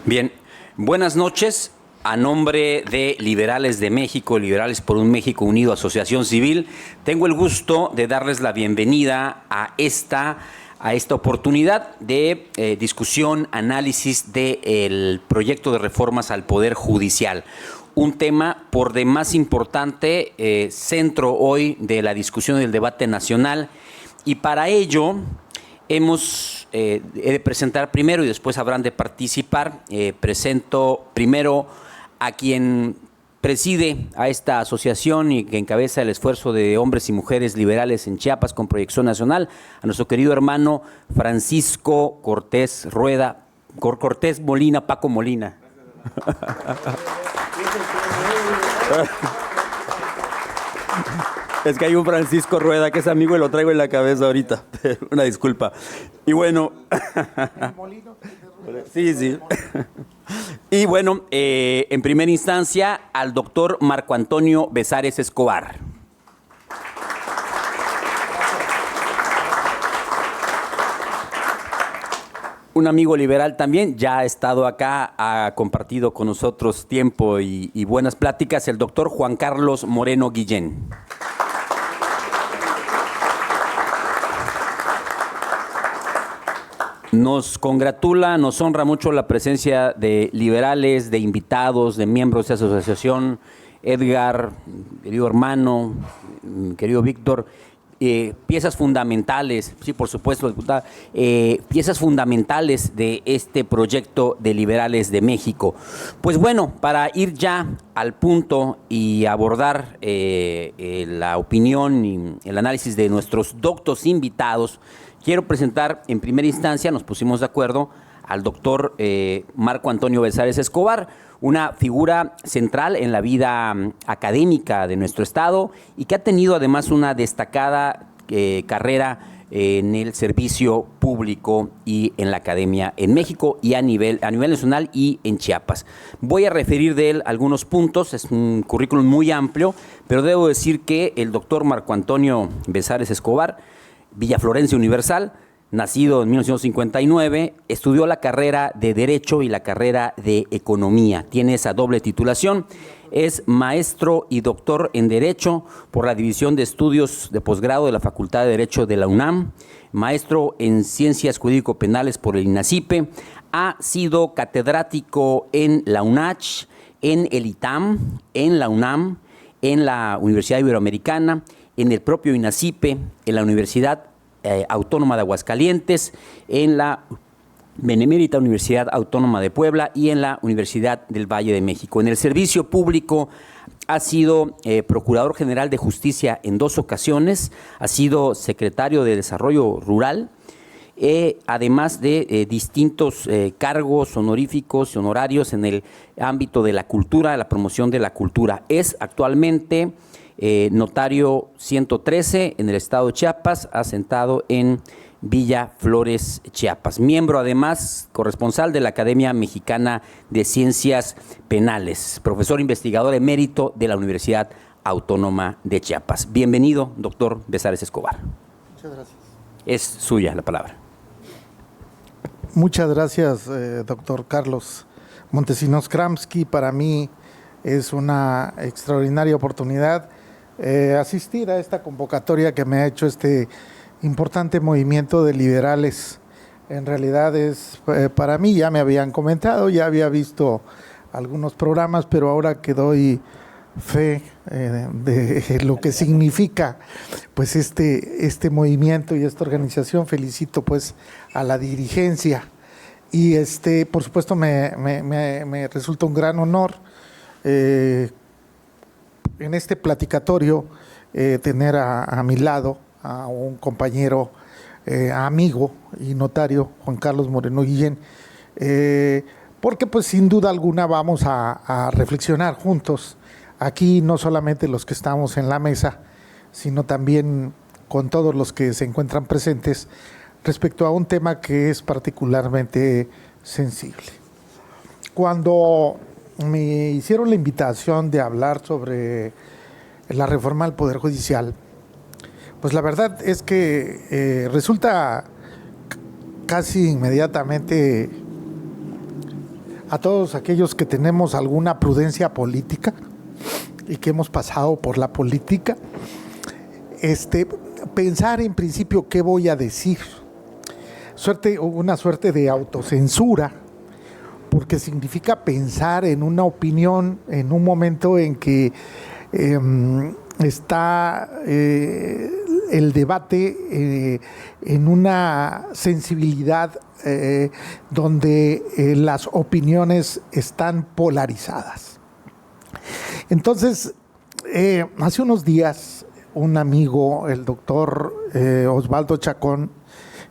Bien, buenas noches. A nombre de Liberales de México, Liberales por un México Unido, Asociación Civil, tengo el gusto de darles la bienvenida a esta oportunidad de discusión, análisis del proyecto de reformas al Poder Judicial. Un tema por demás importante, centro hoy de la discusión y del debate nacional, y para ello he de presentar primero y después habrán de participar. Presento primero a quien preside a esta asociación y que encabeza el esfuerzo de hombres y mujeres liberales en Chiapas con proyección nacional, a nuestro querido hermano Francisco Cortés Molina, Paco Molina. Es que hay un Francisco Rueda que es amigo y lo traigo en la cabeza ahorita. Una disculpa. Y bueno. Sí. Y bueno, en primera instancia, al doctor Marco Antonio Besares Escobar. Un amigo liberal también, ya ha estado acá, ha compartido con nosotros tiempo y buenas pláticas, el doctor Juan Carlos Moreno Guillén. Nos congratula, nos honra mucho la presencia de liberales, de invitados, de miembros de esa asociación. Edgar, querido hermano, querido Víctor, piezas fundamentales, sí, por supuesto, diputada, piezas fundamentales de este proyecto de Liberales de México. Pues bueno, para ir ya al punto y abordar la opinión y el análisis de nuestros doctos invitados, quiero presentar en primera instancia, nos pusimos de acuerdo, al doctor Marco Antonio Besares Escobar, una figura central en la vida académica de nuestro estado y que ha tenido además una destacada carrera en el servicio público y en la academia en México y a nivel nacional y en Chiapas. Voy a referir de él algunos puntos, es un currículum muy amplio, pero debo decir que el doctor Marco Antonio Besares Escobar, villaflorense universal, nacido en 1959, estudió la carrera de Derecho y la carrera de Economía. Tiene esa doble titulación. Es maestro y doctor en Derecho por la División de Estudios de Posgrado de la Facultad de Derecho de la UNAM, maestro en Ciencias Jurídico-Penales por el INACIPE, ha sido catedrático en la UNACH, en el ITAM, en la UNAM, en la Universidad Iberoamericana, en el propio INACIPE, en la Universidad Autónoma de Aguascalientes, en la Benemérita Universidad Autónoma de Puebla y en la Universidad del Valle de México. En el servicio público ha sido Procurador General de Justicia en 2 ocasiones, ha sido Secretario de Desarrollo Rural, además de distintos cargos honoríficos y honorarios en el ámbito de la cultura, la promoción de la cultura. Es actualmente notario 113 en el estado de Chiapas, asentado en Villa Flores, Chiapas. Miembro además corresponsal de la Academia Mexicana de Ciencias Penales, profesor investigador emérito de la Universidad Autónoma de Chiapas. Bienvenido, doctor Besares Escobar. Muchas gracias. Es suya la palabra. Muchas gracias, doctor Carlos Montesinos Kramsky. Para mí es una extraordinaria oportunidad asistir a esta convocatoria que me ha hecho este importante movimiento de liberales. En realidad es para mí, ya me habían comentado, ya había visto algunos programas, pero ahora que doy fe de lo que significa pues este movimiento y esta organización, felicito pues a la dirigencia y por supuesto me resulta un gran honor en este platicatorio tener a mi lado a un compañero, amigo y notario, Juan Carlos Moreno Guillén, porque pues sin duda alguna vamos a reflexionar juntos, aquí no solamente los que estamos en la mesa, sino también con todos los que se encuentran presentes respecto a un tema que es particularmente sensible. Cuando me hicieron la invitación de hablar sobre la reforma al Poder Judicial, pues la verdad es que resulta casi inmediatamente a todos aquellos que tenemos alguna prudencia política y que hemos pasado por la política, pensar en principio qué voy a decir. Una suerte de autocensura, porque significa pensar en una opinión en un momento en que está el debate en una sensibilidad donde las opiniones están polarizadas. Entonces, hace unos días, un amigo, el doctor Osvaldo Chacón,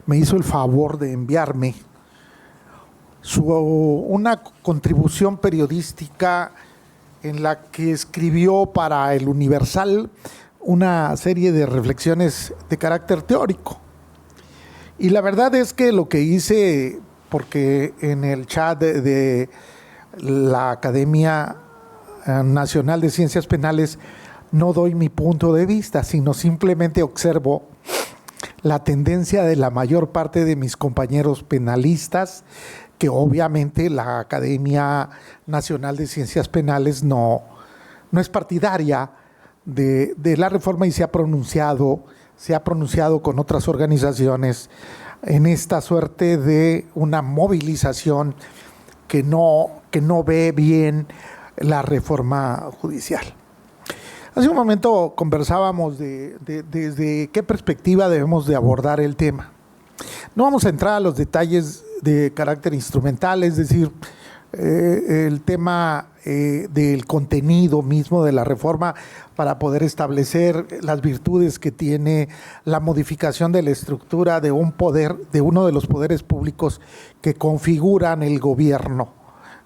me hizo el favor de enviarme una contribución periodística en la que escribió para El Universal una serie de reflexiones de carácter teórico. Y la verdad es que lo que hice, porque en el chat de la Academia Nacional de Ciencias Penales no doy mi punto de vista, sino simplemente observo la tendencia de la mayor parte de mis compañeros penalistas, que obviamente la Academia Nacional de Ciencias Penales no es partidaria de la reforma y se ha pronunciado con otras organizaciones en esta suerte de una movilización que no ve bien la reforma judicial. Hace un momento conversábamos desde qué perspectiva debemos de abordar el tema. No vamos a entrar a los detalles de carácter instrumental, es decir, el tema del contenido mismo de la reforma para poder establecer las virtudes que tiene la modificación de la estructura de uno de los poderes públicos que configuran el gobierno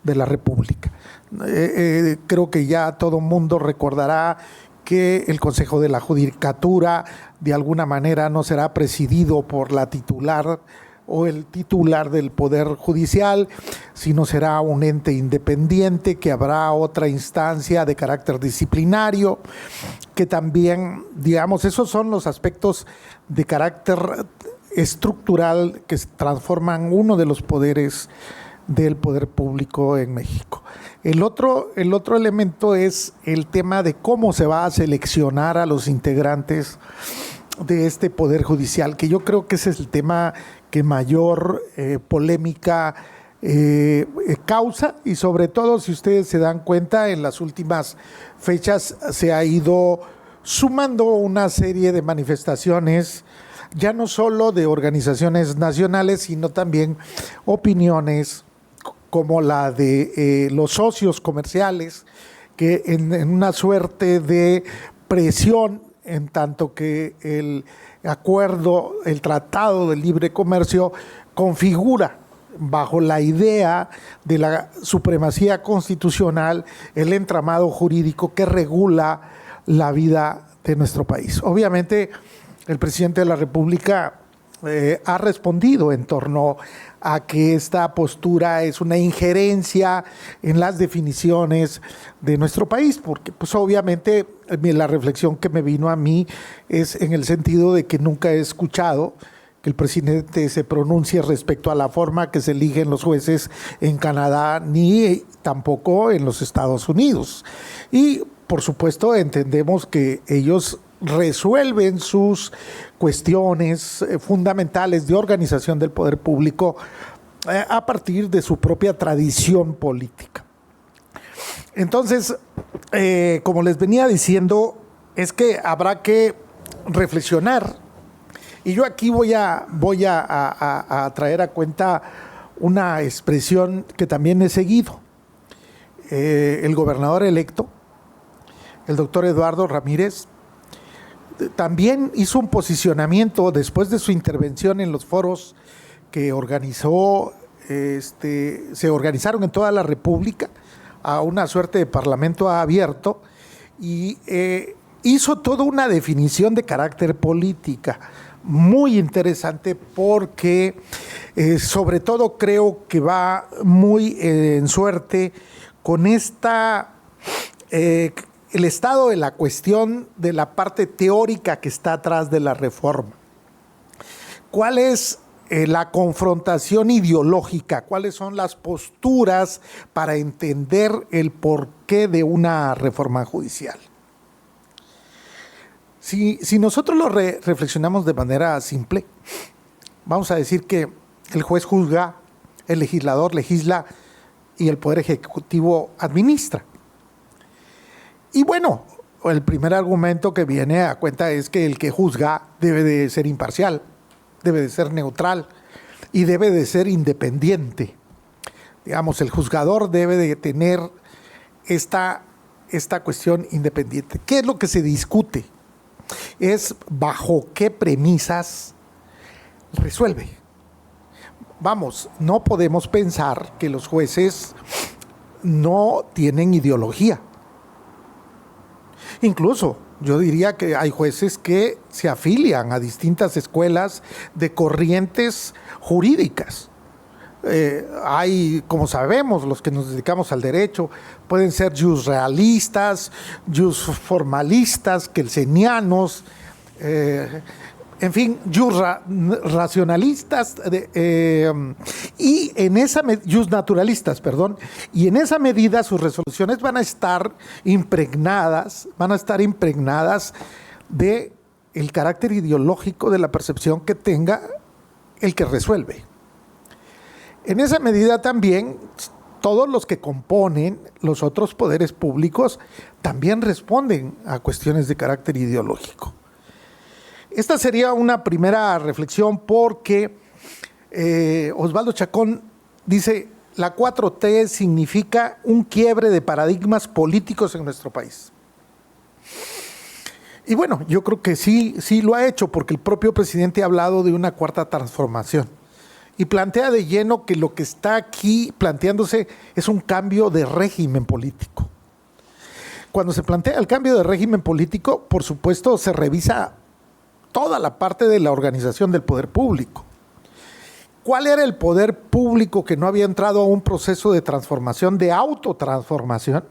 de la República. Creo que ya todo mundo recordará que el Consejo de la Judicatura de alguna manera no será presidido por la titular o el titular del Poder Judicial, sino será un ente independiente, que habrá otra instancia de carácter disciplinario, que también, digamos, esos son los aspectos de carácter estructural que transforman uno de los poderes del poder público en México. El otro elemento es el tema de cómo se va a seleccionar a los integrantes de este Poder Judicial, que yo creo que ese es el tema que mayor polémica causa, y sobre todo, si ustedes se dan cuenta, en las últimas fechas se ha ido sumando una serie de manifestaciones, ya no solo de organizaciones nacionales, sino también opiniones como la de los socios comerciales, que en una suerte de presión, en tanto que el Tratado de Libre Comercio configura, bajo la idea de la supremacía constitucional, el entramado jurídico que regula la vida de nuestro país. Obviamente, el presidente de la República ha respondido en torno a que esta postura es una injerencia en las definiciones de nuestro país, porque pues obviamente la reflexión que me vino a mí es en el sentido de que nunca he escuchado que el presidente se pronuncie respecto a la forma que se eligen los jueces en Canadá, ni tampoco en los Estados Unidos. Y por supuesto entendemos que ellos resuelven sus cuestiones fundamentales de organización del poder público a partir de su propia tradición política. Entonces, como les venía diciendo, es que habrá que reflexionar, y yo aquí voy a traer a cuenta una expresión que también he seguido. El gobernador electo, el doctor Eduardo Ramírez, también hizo un posicionamiento después de su intervención en los foros que organizó, se organizaron en toda la República, a una suerte de parlamento abierto, y hizo toda una definición de carácter política muy interesante, porque sobre todo creo que va muy en suerte con el estado de la cuestión de la parte teórica que está atrás de la reforma. ¿Cuál es la confrontación ideológica, cuáles son las posturas para entender el porqué de una reforma judicial. Si nosotros lo reflexionamos de manera simple, vamos a decir que el juez juzga, el legislador legisla y el Poder Ejecutivo administra. Y bueno, el primer argumento que viene a cuenta es que el que juzga debe de ser imparcial, debe de ser neutral y debe de ser independiente. Digamos, el juzgador debe de tener esta cuestión independiente. ¿Qué es lo que se discute? Es bajo qué premisas resuelve. Vamos, no podemos pensar que los jueces no tienen ideología. Incluso yo diría que hay jueces que se afilian a distintas escuelas de corrientes jurídicas. Hay, como sabemos, los que nos dedicamos al derecho, pueden ser jusrealistas, jusformalistas, kelsenianos, en fin, racionalistas y en esa naturalistas, perdón, y en esa medida sus resoluciones van a estar impregnadas de el carácter ideológico de la percepción que tenga el que resuelve. En esa medida también todos los que componen los otros poderes públicos también responden a cuestiones de carácter ideológico. Esta sería una primera reflexión porque Osvaldo Chacón dice, la 4T significa un quiebre de paradigmas políticos en nuestro país. Y bueno, yo creo que sí lo ha hecho, porque el propio presidente ha hablado de una cuarta transformación y plantea de lleno que lo que está aquí planteándose es un cambio de régimen político. Cuando se plantea el cambio de régimen político, por supuesto, se revisa toda la parte de la organización del poder público. ¿Cuál era el poder público que no había entrado a un proceso de transformación, de autotransformación?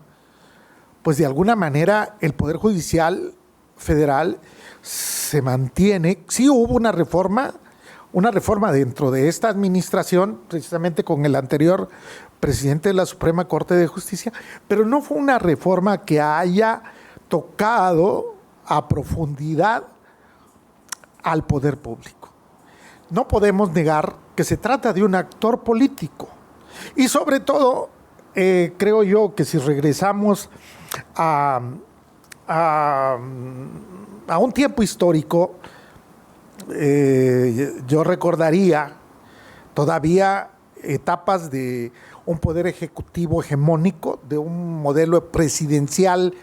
Pues de alguna manera el Poder Judicial Federal se mantiene. Sí hubo una reforma dentro de esta administración, precisamente con el anterior presidente de la Suprema Corte de Justicia, pero no fue una reforma que haya tocado a profundidad al poder público. No podemos negar que se trata de un actor político y sobre todo creo yo que si regresamos a un tiempo histórico, yo recordaría todavía etapas de un poder ejecutivo hegemónico, de un modelo presidencial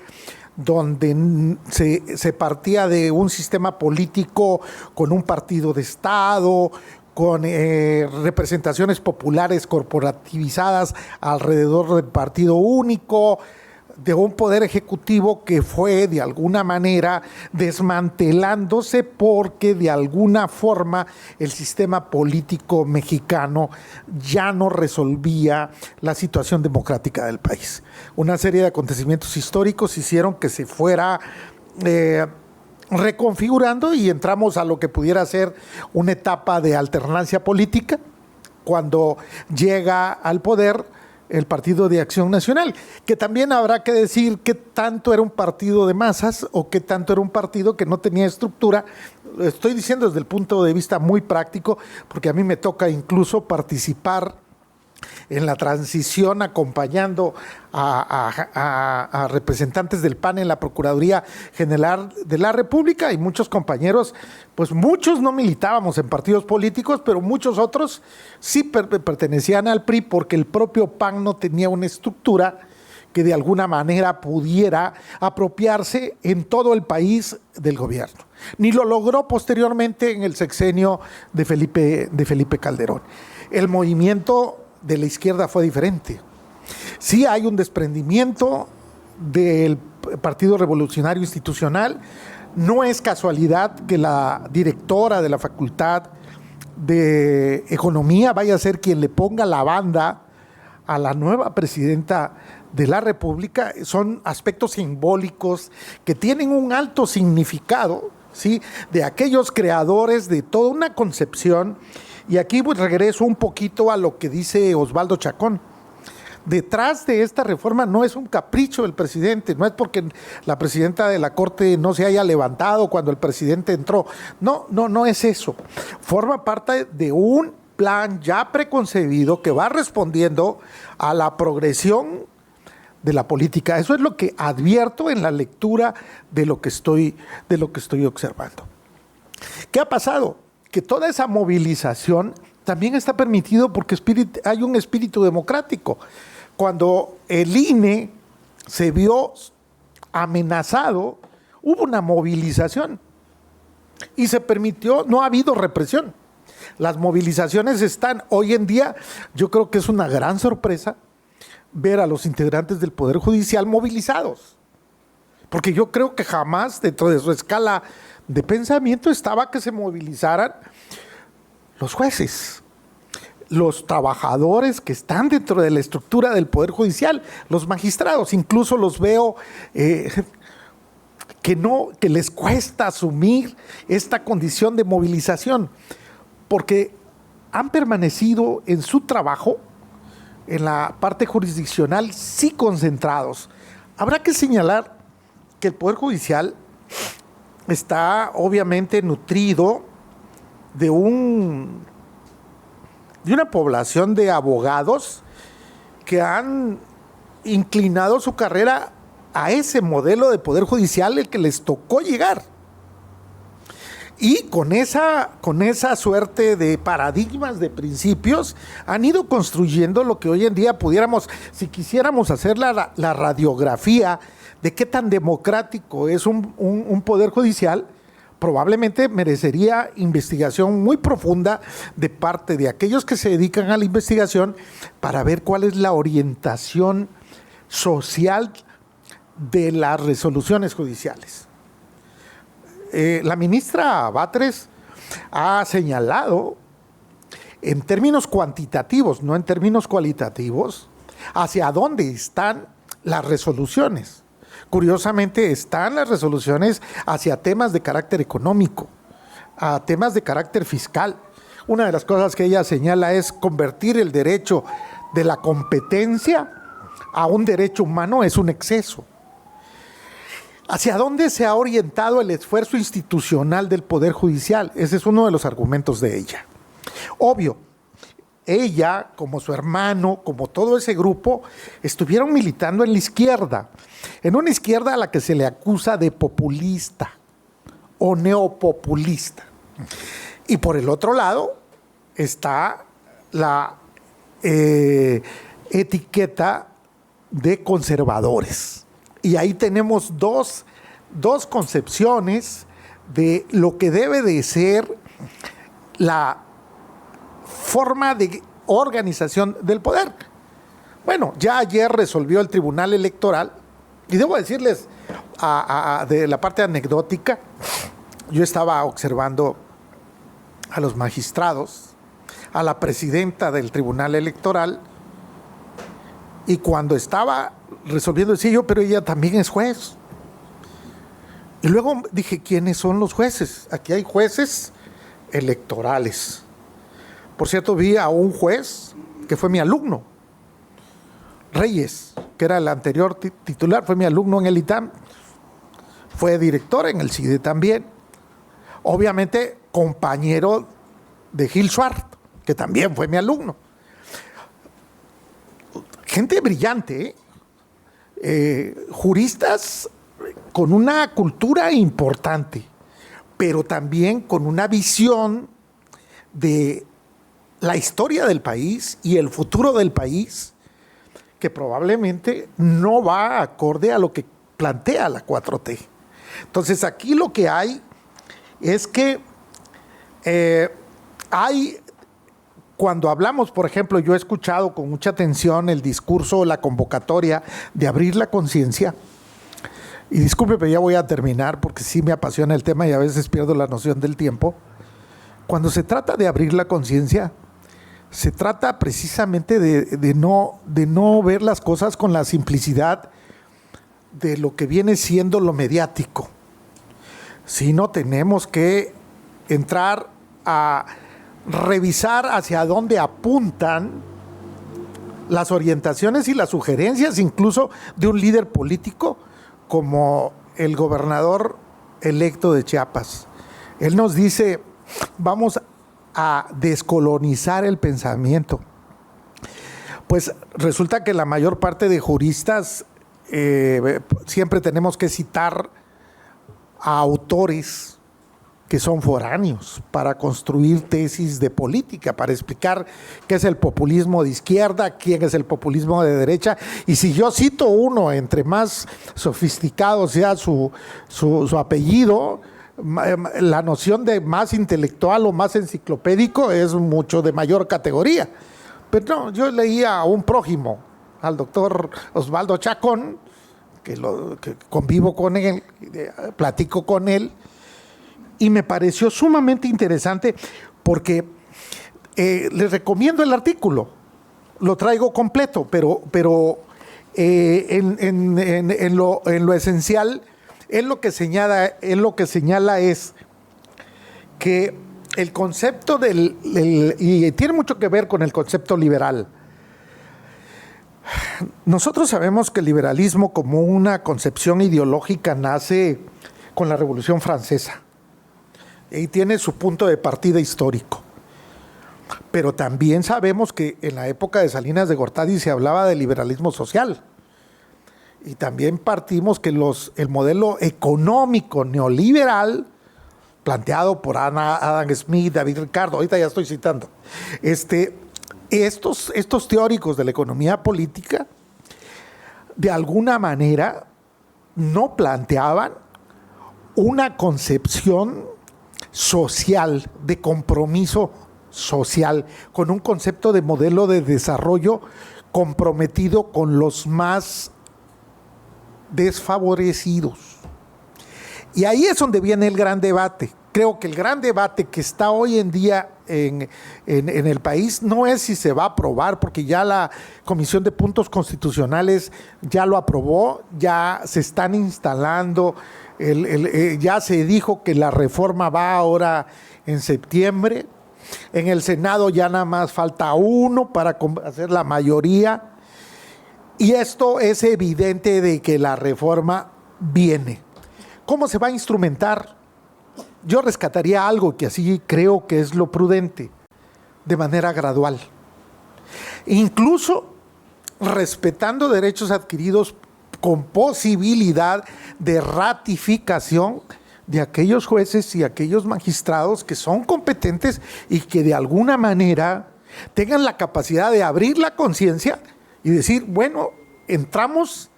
donde se partía de un sistema político con un partido de Estado, con representaciones populares corporativizadas alrededor del partido único, de un poder ejecutivo que fue de alguna manera desmantelándose porque de alguna forma el sistema político mexicano ya no resolvía la situación democrática del país. Una serie de acontecimientos históricos hicieron que se fuera reconfigurando y entramos a lo que pudiera ser una etapa de alternancia política cuando llega al poder el Partido de Acción Nacional, que también habrá que decir qué tanto era un partido de masas o qué tanto era un partido que no tenía estructura. Lo estoy diciendo desde el punto de vista muy práctico, porque a mí me toca incluso participar en la transición acompañando a representantes del PAN en la Procuraduría General de la República, y muchos compañeros, pues muchos no militábamos en partidos políticos, pero muchos otros sí pertenecían al PRI porque el propio PAN no tenía una estructura que de alguna manera pudiera apropiarse en todo el país del gobierno. Ni lo logró posteriormente en el sexenio de Felipe Calderón. El movimiento de la izquierda fue diferente. Sí hay un desprendimiento del Partido Revolucionario Institucional. No es casualidad que la directora de la Facultad de Economía vaya a ser quien le ponga la banda a la nueva presidenta de la República. Son aspectos simbólicos que tienen un alto significado, ¿sí?, de aquellos creadores de toda una concepción Y aquí pues, regreso un poquito a lo que dice Osvaldo Chacón. Detrás de esta reforma no es un capricho del presidente, no es porque la presidenta de la Corte no se haya levantado cuando el presidente entró. No es eso. Forma parte de un plan ya preconcebido que va respondiendo a la progresión de la política. Eso es lo que advierto en la lectura de lo que estoy observando. ¿Qué ha pasado? Que toda esa movilización también está permitido porque hay un espíritu democrático. Cuando el INE se vio amenazado, hubo una movilización y se permitió, no ha habido represión. Las movilizaciones están, hoy en día, yo creo que es una gran sorpresa ver a los integrantes del Poder Judicial movilizados. Porque yo creo que jamás dentro de su escala de pensamiento estaba que se movilizaran los jueces, los trabajadores que están dentro de la estructura del Poder Judicial, los magistrados, incluso los veo que les cuesta asumir esta condición de movilización, porque han permanecido en su trabajo, en la parte jurisdiccional, sí concentrados. Habrá que señalar que el Poder Judicial está obviamente nutrido de una población de abogados que han inclinado su carrera a ese modelo de Poder Judicial el que les tocó llegar. Y con esa suerte de paradigmas, de principios, han ido construyendo lo que hoy en día pudiéramos, si quisiéramos hacer la radiografía de qué tan democrático es un Poder Judicial, probablemente merecería investigación muy profunda de parte de aquellos que se dedican a la investigación para ver cuál es la orientación social de las resoluciones judiciales. La ministra Batres ha señalado en términos cuantitativos, no en términos cualitativos, hacia dónde están las resoluciones. Curiosamente, están las resoluciones hacia temas de carácter económico, a temas de carácter fiscal. Una de las cosas que ella señala es convertir el derecho de la competencia a un derecho humano es un exceso. ¿Hacia dónde se ha orientado el esfuerzo institucional del Poder Judicial? Ese es uno de los argumentos de ella. Obvio, ella, como su hermano, como todo ese grupo, estuvieron militando en la izquierda, en una izquierda a la que se le acusa de populista o neopopulista. Y por el otro lado está la etiqueta de conservadores. Y ahí tenemos dos concepciones de lo que debe de ser la forma de organización del poder. Bueno, ya ayer resolvió el Tribunal Electoral, y debo decirles de la parte anecdótica, yo estaba observando a los magistrados, a la presidenta del Tribunal Electoral, y cuando estaba resolviendo decía yo, pero ella también es juez. Y luego dije, ¿quiénes son los jueces? Aquí hay jueces electorales. Por cierto, vi a un juez que fue mi alumno, Reyes, que era el anterior titular, fue mi alumno en el ITAM, fue director en el CIDE también, obviamente compañero de Gil Schwartz, que también fue mi alumno. Gente brillante, juristas con una cultura importante, pero también con una visión de la historia del país y el futuro del país que probablemente no va acorde a lo que plantea la 4T. Entonces aquí lo que hay es que cuando hablamos, por ejemplo, yo he escuchado con mucha atención el discurso, la convocatoria de abrir la conciencia, y disculpe, pero ya voy a terminar porque sí me apasiona el tema y a veces pierdo la noción del tiempo. Cuando se trata de abrir la conciencia, se trata precisamente de no ver las cosas con la simplicidad de lo que viene siendo lo mediático, sino tenemos que entrar a revisar hacia dónde apuntan las orientaciones y las sugerencias incluso de un líder político como el gobernador electo de Chiapas. Él nos dice, vamos a descolonizar el pensamiento. Pues resulta que la mayor parte de juristas siempre tenemos que citar a autores que son foráneos para construir tesis de política, para explicar qué es el populismo de izquierda, quién es el populismo de derecha. Y si yo cito uno, entre más sofisticado sea su apellido, la noción de más intelectual o más enciclopédico es mucho de mayor categoría. Pero no, yo leía a un prójimo, al doctor Osvaldo Chacón, que convivo con él, platico con él, y me pareció sumamente interesante porque les recomiendo el artículo, lo traigo completo, pero en lo esencial, él lo que señala es que el concepto y tiene mucho que ver con el concepto liberal. Nosotros sabemos que el liberalismo como una concepción ideológica nace con la Revolución Francesa y tiene su punto de partida histórico. Pero también sabemos que en la época de Salinas de Gortari se hablaba de liberalismo social. Y también partimos que el modelo económico neoliberal planteado por Adam Smith, David Ricardo, ahorita ya estoy citando, estos teóricos de la economía política de alguna manera no planteaban una concepción social, de compromiso social, con un concepto de modelo de desarrollo comprometido con los más desfavorecidos. Y ahí es donde viene el gran debate. Creo que el gran debate que está hoy en día en el país no es si se va a aprobar, porque ya la Comisión de Puntos Constitucionales ya lo aprobó, ya se están instalando, ya se dijo que la reforma va ahora en septiembre. En el Senado ya nada más falta uno para hacer la mayoría. Y esto es evidente de que la reforma viene. ¿Cómo se va a instrumentar? Yo rescataría algo que así creo que es lo prudente, de manera gradual. Incluso respetando derechos adquiridos con posibilidad de ratificación de aquellos jueces y aquellos magistrados que son competentes y que de alguna manera tengan la capacidad de abrir la conciencia y decir, bueno, entramos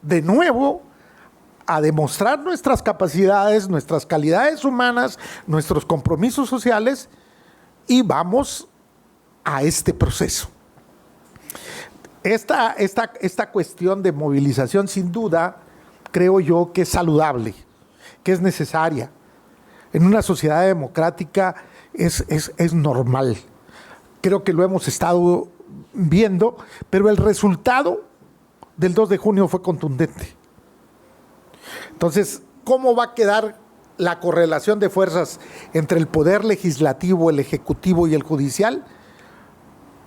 de nuevo a demostrar nuestras capacidades, nuestras calidades humanas, nuestros compromisos sociales y vamos a este proceso. Esta cuestión de movilización, sin duda, creo yo que es saludable, que es necesaria. En una sociedad democrática es normal. Creo que lo hemos estado viendo, pero el resultado del 2 de junio fue contundente. Entonces, ¿cómo va a quedar la correlación de fuerzas entre el poder legislativo, el ejecutivo y el judicial?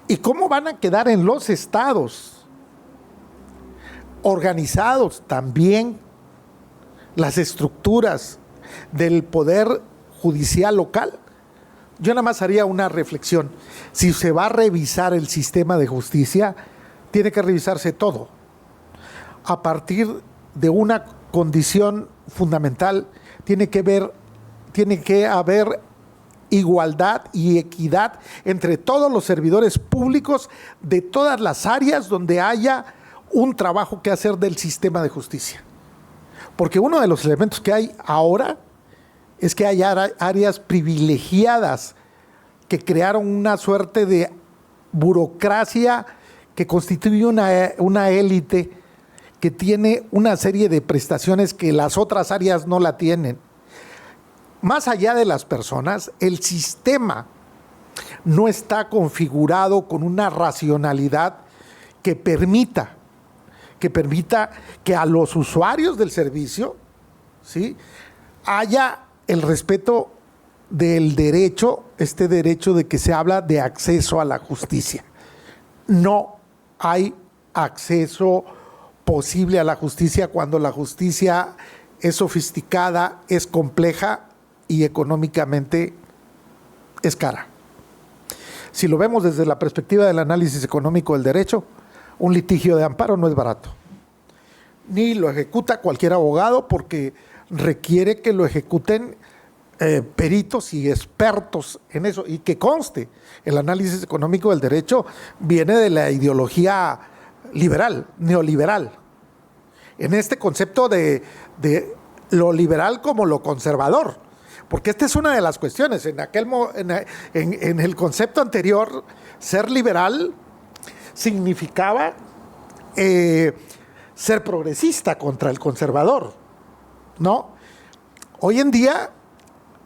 ¿Y cómo van a quedar en los estados organizados también las estructuras del poder judicial local? Yo nada más haría una reflexión. Si se va a revisar el sistema de justicia, tiene que revisarse todo. A partir de una condición fundamental, tiene que haber igualdad y equidad entre todos los servidores públicos de todas las áreas donde haya un trabajo que hacer del sistema de justicia. Porque uno de los elementos que hay ahora es que hay áreas privilegiadas que crearon una suerte de burocracia que constituye una élite que tiene una serie de prestaciones que las otras áreas no la tienen. Más allá de las personas, el sistema no está configurado con una racionalidad que permita que a los usuarios del servicio, ¿sí?, haya el respeto del derecho este derecho de que se habla de acceso a la justicia. No hay acceso posible a la justicia cuando la justicia es sofisticada, es compleja y económicamente es cara. Si lo vemos desde la perspectiva del análisis económico del derecho, un litigio de amparo no es barato. Ni lo ejecuta cualquier abogado porque requiere que lo ejecuten peritos y expertos en eso. Y que conste, el análisis económico del derecho viene de la ideología liberal, neoliberal. En este concepto de lo liberal como lo conservador. Porque esta es una de las cuestiones. En el concepto anterior, ser liberal significaba ser progresista contra el conservador, ¿no? Hoy en día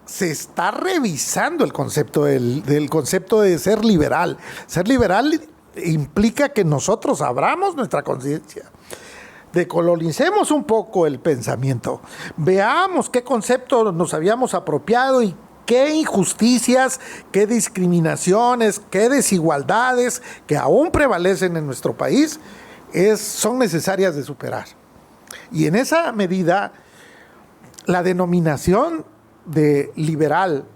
se está revisando el concepto del concepto de ser liberal. Ser liberal implica que nosotros abramos nuestra conciencia, decoloricemos un poco el pensamiento, veamos qué conceptos nos habíamos apropiado y qué injusticias, qué discriminaciones, qué desigualdades que aún prevalecen en nuestro país son necesarias de superar. Y en esa medida, la denominación de liberal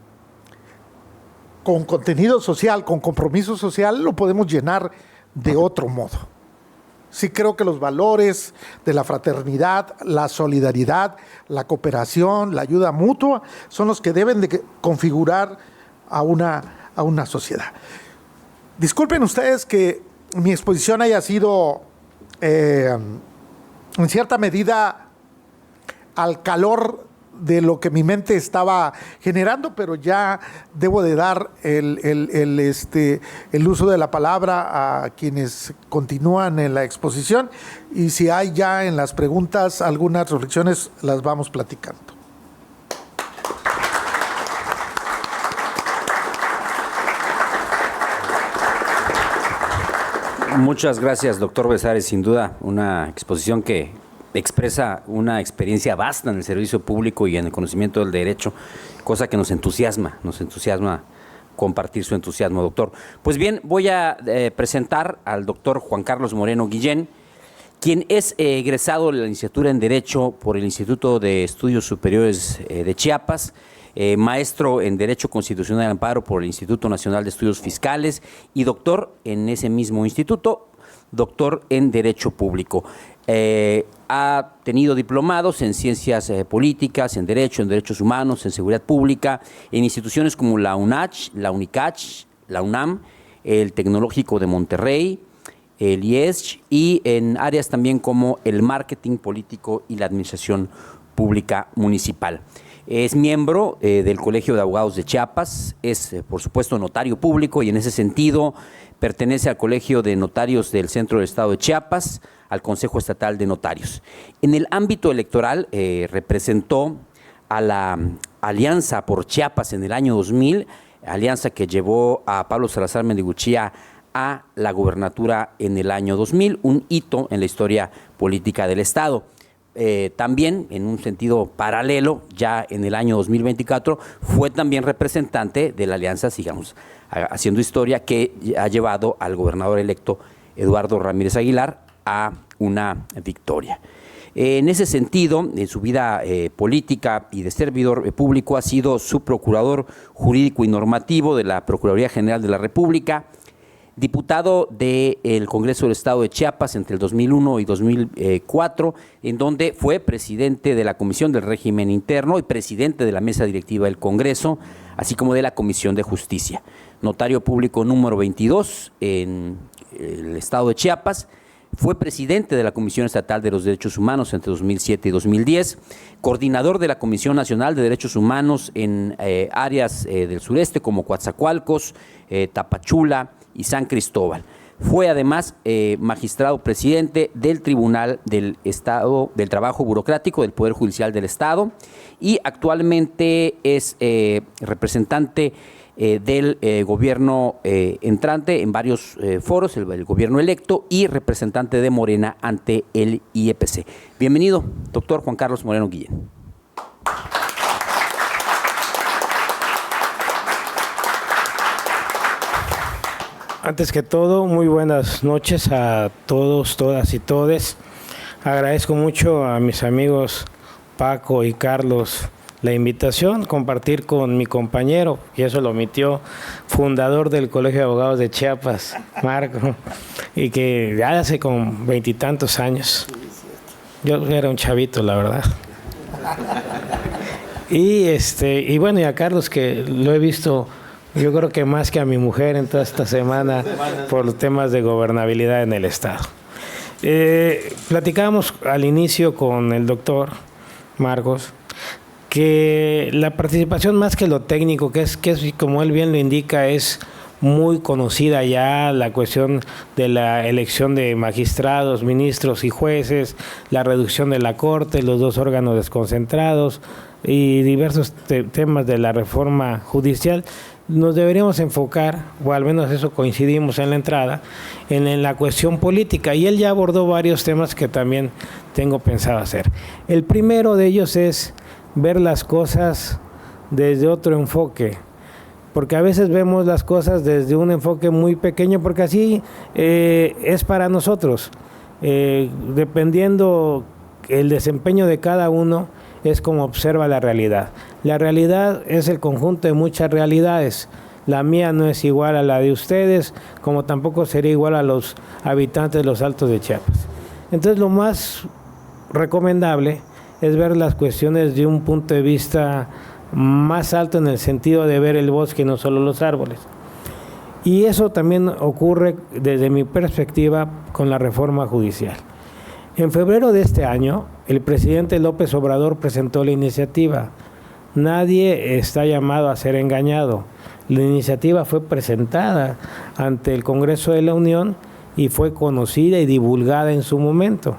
con contenido social, con compromiso social, lo podemos llenar de otro modo. Sí creo que los valores de la fraternidad, la solidaridad, la cooperación, la ayuda mutua, son los que deben de configurar a una sociedad. Disculpen ustedes que mi exposición haya sido, en cierta medida, al calor de lo que mi mente estaba generando, pero ya debo de dar el uso de la palabra a quienes continúan en la exposición, y si hay ya en las preguntas algunas reflexiones, las vamos platicando. Muchas gracias, doctor Bezares. Sin duda, una exposición que expresa una experiencia vasta en el servicio público y en el conocimiento del derecho, cosa que nos entusiasma compartir su entusiasmo, doctor. Pues bien, voy a presentar al doctor Juan Carlos Moreno Guillén, quien es egresado de la licenciatura en Derecho por el Instituto de Estudios Superiores de Chiapas, maestro en Derecho Constitucional y Amparo por el Instituto Nacional de Estudios Fiscales y doctor en ese mismo instituto, doctor en Derecho Público. Ha tenido diplomados en Ciencias Políticas, en Derecho, en Derechos Humanos, en Seguridad Pública, en instituciones como la UNACH, la UNICACH, la UNAM, el Tecnológico de Monterrey, el IESCH, y en áreas también como el marketing político y la administración pública municipal. Es miembro del Colegio de Abogados de Chiapas, es por supuesto notario público y en ese sentido pertenece al Colegio de Notarios del Centro del Estado de Chiapas, al Consejo Estatal de Notarios. En el ámbito electoral representó a la Alianza por Chiapas en el año 2000, alianza que llevó a Pablo Salazar Mendiguchía a la gubernatura en el año 2000, un hito en la historia política del Estado. También, en un sentido paralelo, ya en el año 2024, fue también representante de la alianza, sigamos haciendo historia, que ha llevado al gobernador electo Eduardo Ramírez Aguilar a una victoria. En ese sentido, en su vida política y de servidor público, ha sido subprocurador jurídico y normativo de la Procuraduría General de la República, diputado del Congreso del Estado de Chiapas entre el 2001 y 2004, en donde fue presidente de la Comisión del Régimen Interno y presidente de la Mesa Directiva del Congreso, así como de la Comisión de Justicia. Notario público número 22 en el Estado de Chiapas. Fue presidente de la Comisión Estatal de los Derechos Humanos entre 2007 y 2010, coordinador de la Comisión Nacional de Derechos Humanos en áreas del sureste como Coatzacoalcos, Tapachula y San Cristóbal. Fue además magistrado presidente del Tribunal del Estado del Trabajo Burocrático del Poder Judicial del Estado y actualmente es representante del gobierno entrante en varios foros, el gobierno electo y representante de Morena ante el IEPC. Bienvenido, doctor Juan Carlos Moreno Guillén. Antes que todo, muy buenas noches a todos, todas y todes. Agradezco mucho a mis amigos Paco y Carlos la invitación, compartir con mi compañero, y eso lo omitió, fundador del Colegio de Abogados de Chiapas, Marco, y que ya hace con 20 y tantos años. Yo era un chavito, la verdad. Y bueno, y a Carlos, que lo he visto, yo creo que más que a mi mujer en toda esta semana por los temas de gobernabilidad en el Estado. Platicábamos al inicio con el doctor Marcos que la participación, más que lo técnico, que es como él bien lo indica, es muy conocida ya la cuestión de la elección de magistrados, ministros y jueces, la reducción de la Corte, los 2 órganos desconcentrados y diversos temas de la reforma judicial. Nos deberíamos enfocar, o al menos eso coincidimos en la entrada, en la cuestión política, y él ya abordó varios temas que también tengo pensado hacer. El primero de ellos es ver las cosas desde otro enfoque, porque a veces vemos las cosas desde un enfoque muy pequeño, porque así es para nosotros. Dependiendo el desempeño de cada uno, es como observa la realidad. La realidad es el conjunto de muchas realidades. La mía no es igual a la de ustedes, como tampoco sería igual a los habitantes de los Altos de Chiapas. Entonces, lo más recomendable es ver las cuestiones de un punto de vista más alto, en el sentido de ver el bosque y no solo los árboles. Y eso también ocurre desde mi perspectiva con la reforma judicial. En febrero de este año, el presidente López Obrador presentó la iniciativa. Nadie está llamado a ser engañado. La iniciativa fue presentada ante el Congreso de la Unión y fue conocida y divulgada en su momento.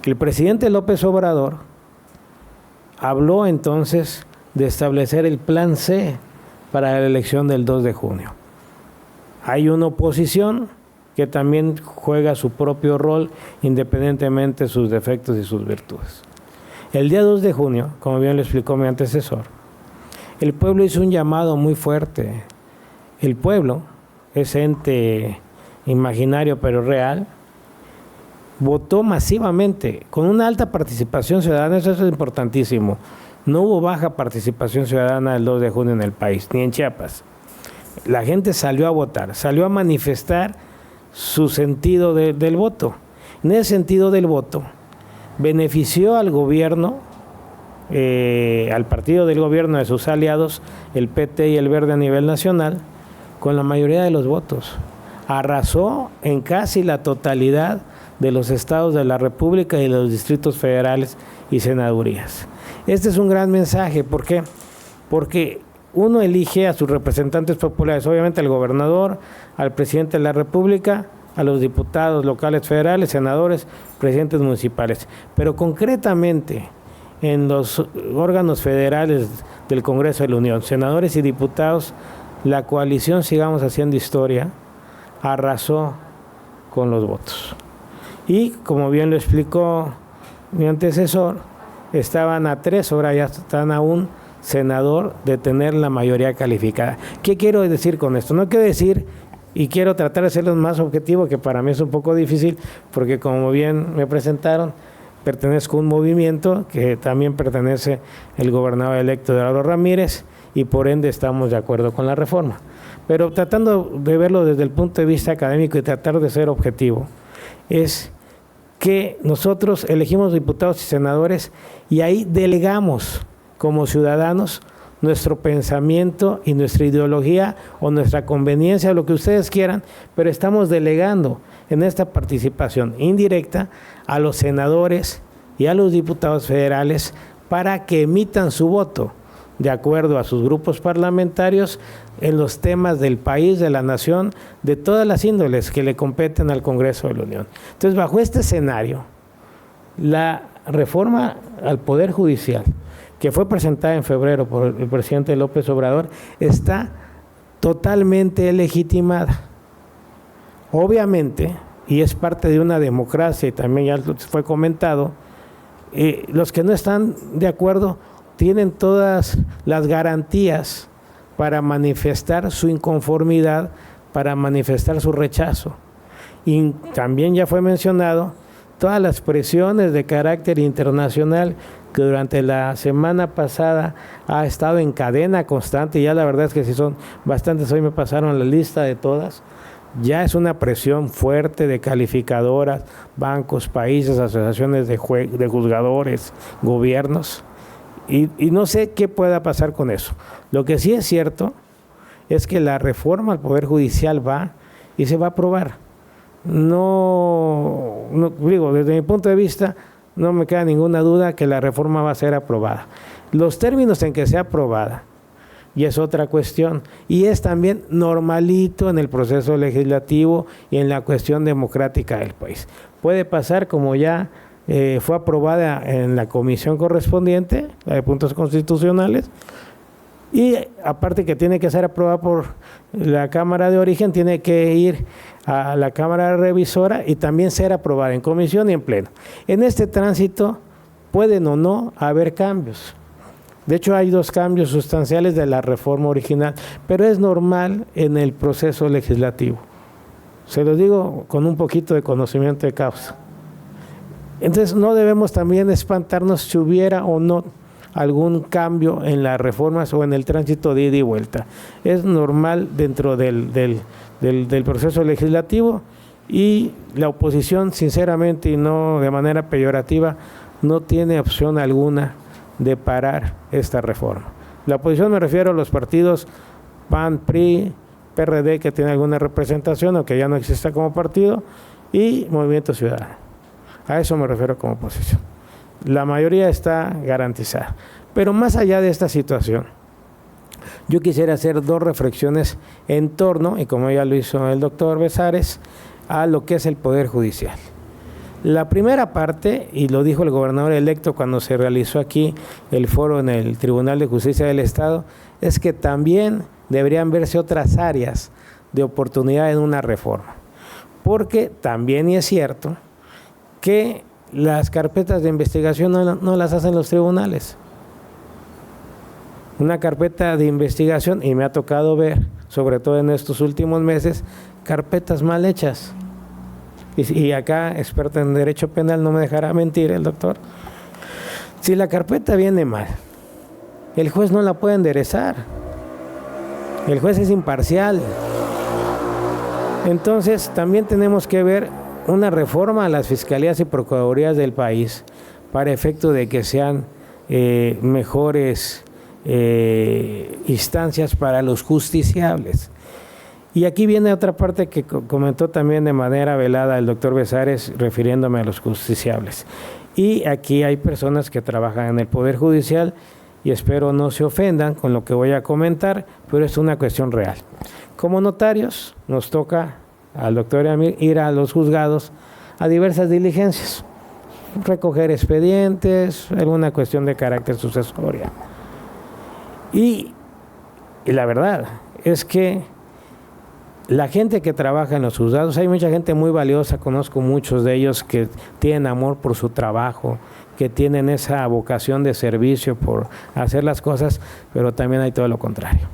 El presidente López Obrador habló entonces de establecer el Plan C para la elección del 2 de junio. Hay una oposición que también juega su propio rol, independientemente de sus defectos y sus virtudes. El día 2 de junio, como bien lo explicó mi antecesor, el pueblo hizo un llamado muy fuerte. El pueblo, ese ente imaginario pero real, votó masivamente, con una alta participación ciudadana. Eso es importantísimo. No hubo baja participación ciudadana el 2 de junio en el país, ni en Chiapas. La gente salió a votar, salió a manifestar su sentido del voto. En ese sentido del voto, benefició al gobierno, al partido del gobierno, de sus aliados, el PT y el Verde a nivel nacional, con la mayoría de los votos. Arrasó en casi la totalidad de los estados de la República y los distritos federales y senadurías. Este es un gran mensaje. ¿Por qué? Porque uno elige a sus representantes populares, obviamente al gobernador, al presidente de la República, a los diputados locales, federales, senadores, presidentes municipales. Pero concretamente en los órganos federales del Congreso de la Unión, senadores y diputados, la coalición Sigamos Haciendo Historia arrasó con los votos. Y como bien lo explicó mi antecesor, estaban a 3, ahora ya están a un senador de tener la mayoría calificada. ¿Qué quiero decir con esto? No quiero decir, y quiero tratar de ser lo más objetivo, que para mí es un poco difícil, porque como bien me presentaron, pertenezco a un movimiento que también pertenece el gobernador electo Eduardo Ramírez, y por ende estamos de acuerdo con la reforma. Pero tratando de verlo desde el punto de vista académico y tratar de ser objetivo, es que nosotros elegimos diputados y senadores y ahí delegamos como ciudadanos nuestro pensamiento y nuestra ideología o nuestra conveniencia, lo que ustedes quieran, pero estamos delegando en esta participación indirecta a los senadores y a los diputados federales para que emitan su voto de acuerdo a sus grupos parlamentarios en los temas del país, de la nación, de todas las índoles que le competen al Congreso de la Unión. Entonces, bajo este escenario, la reforma al Poder Judicial, que fue presentada en febrero por el presidente López Obrador, está totalmente legitimada. Obviamente, y es parte de una democracia, y también ya fue comentado, los que no están de acuerdo tienen todas las garantías para manifestar su inconformidad para manifestar su rechazo. Y también ya fue mencionado todas las presiones de carácter internacional que durante la semana pasada ha estado en cadena constante, y ya la verdad es que sí son bastantes, hoy me pasaron la lista de todas. Ya es una presión fuerte de calificadoras, bancos, países, asociaciones de juzgadores, gobiernos, y no sé qué pueda pasar con eso. Lo que sí es cierto es que la reforma al Poder Judicial va y se va a aprobar. No digo, desde mi punto de vista, no me queda ninguna duda que la reforma va a ser aprobada. Los términos en que sea aprobada, y es otra cuestión, y es también normalito en el proceso legislativo y en la cuestión democrática del país. Puede pasar como ya fue aprobada en la comisión correspondiente, la de puntos constitucionales, y aparte que tiene que ser aprobada por la Cámara de Origen, tiene que ir a la Cámara Revisora y también ser aprobada en comisión y en pleno. En este tránsito pueden o no haber cambios. De hecho, hay 2 cambios sustanciales de la reforma original, pero es normal en el proceso legislativo. Se lo digo con un poquito de conocimiento de causa. Entonces, no debemos también espantarnos si hubiera o no algún cambio en las reformas o en el tránsito de ida y vuelta. Es normal dentro del proceso legislativo, y la oposición, sinceramente y no de manera peyorativa, no tiene opción alguna de parar esta reforma. La oposición me refiero a los partidos PAN, PRI, PRD, que tiene alguna representación o que ya no exista como partido, y Movimiento Ciudadano. A eso me refiero como oposición. La mayoría está garantizada. Pero más allá de esta situación, yo quisiera hacer 2 reflexiones en torno, y como ya lo hizo el doctor Besares, a lo que es el Poder Judicial. La primera parte, y lo dijo el gobernador electo cuando se realizó aquí el foro en el Tribunal de Justicia del Estado, es que también deberían verse otras áreas de oportunidad en una reforma. Porque también, y es cierto, que las carpetas de investigación no las hacen los tribunales. Una carpeta de investigación, y me ha tocado ver, sobre todo en estos últimos meses, carpetas mal hechas. Y acá, experto en derecho penal, no me dejará mentir el doctor. Si la carpeta viene mal, el juez no la puede enderezar. El juez es imparcial. Entonces, también tenemos que ver una reforma a las fiscalías y procuradurías del país para efecto de que sean mejores instancias para los justiciables. Y aquí viene otra parte que comentó también de manera velada el doctor Besares, refiriéndome a los justiciables. Y aquí hay personas que trabajan en el Poder Judicial, y espero no se ofendan con lo que voy a comentar, pero es una cuestión real. Como notarios, nos toca al doctor Amir ir a los juzgados a diversas diligencias, recoger expedientes, alguna cuestión de carácter sucesoria. Y la verdad es que la gente que trabaja en los juzgados, hay mucha gente muy valiosa, conozco muchos de ellos que tienen amor por su trabajo, que tienen esa vocación de servicio por hacer las cosas, pero también hay todo lo contrario.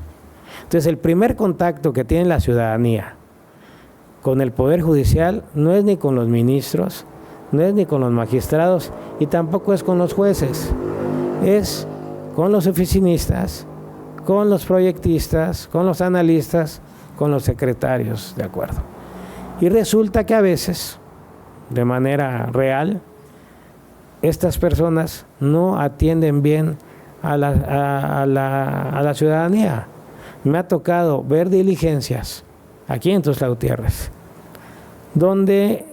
Entonces, el primer contacto que tiene la ciudadanía con el Poder Judicial no es ni con los ministros, no es ni con los magistrados, y tampoco es con los jueces, es con los oficinistas, con los proyectistas, con los analistas, con los secretarios de acuerdo. Y resulta que a veces, de manera real, estas personas no atienden bien a la ciudadanía. Me ha tocado ver diligencias aquí en Tuxtla Gutiérrez, donde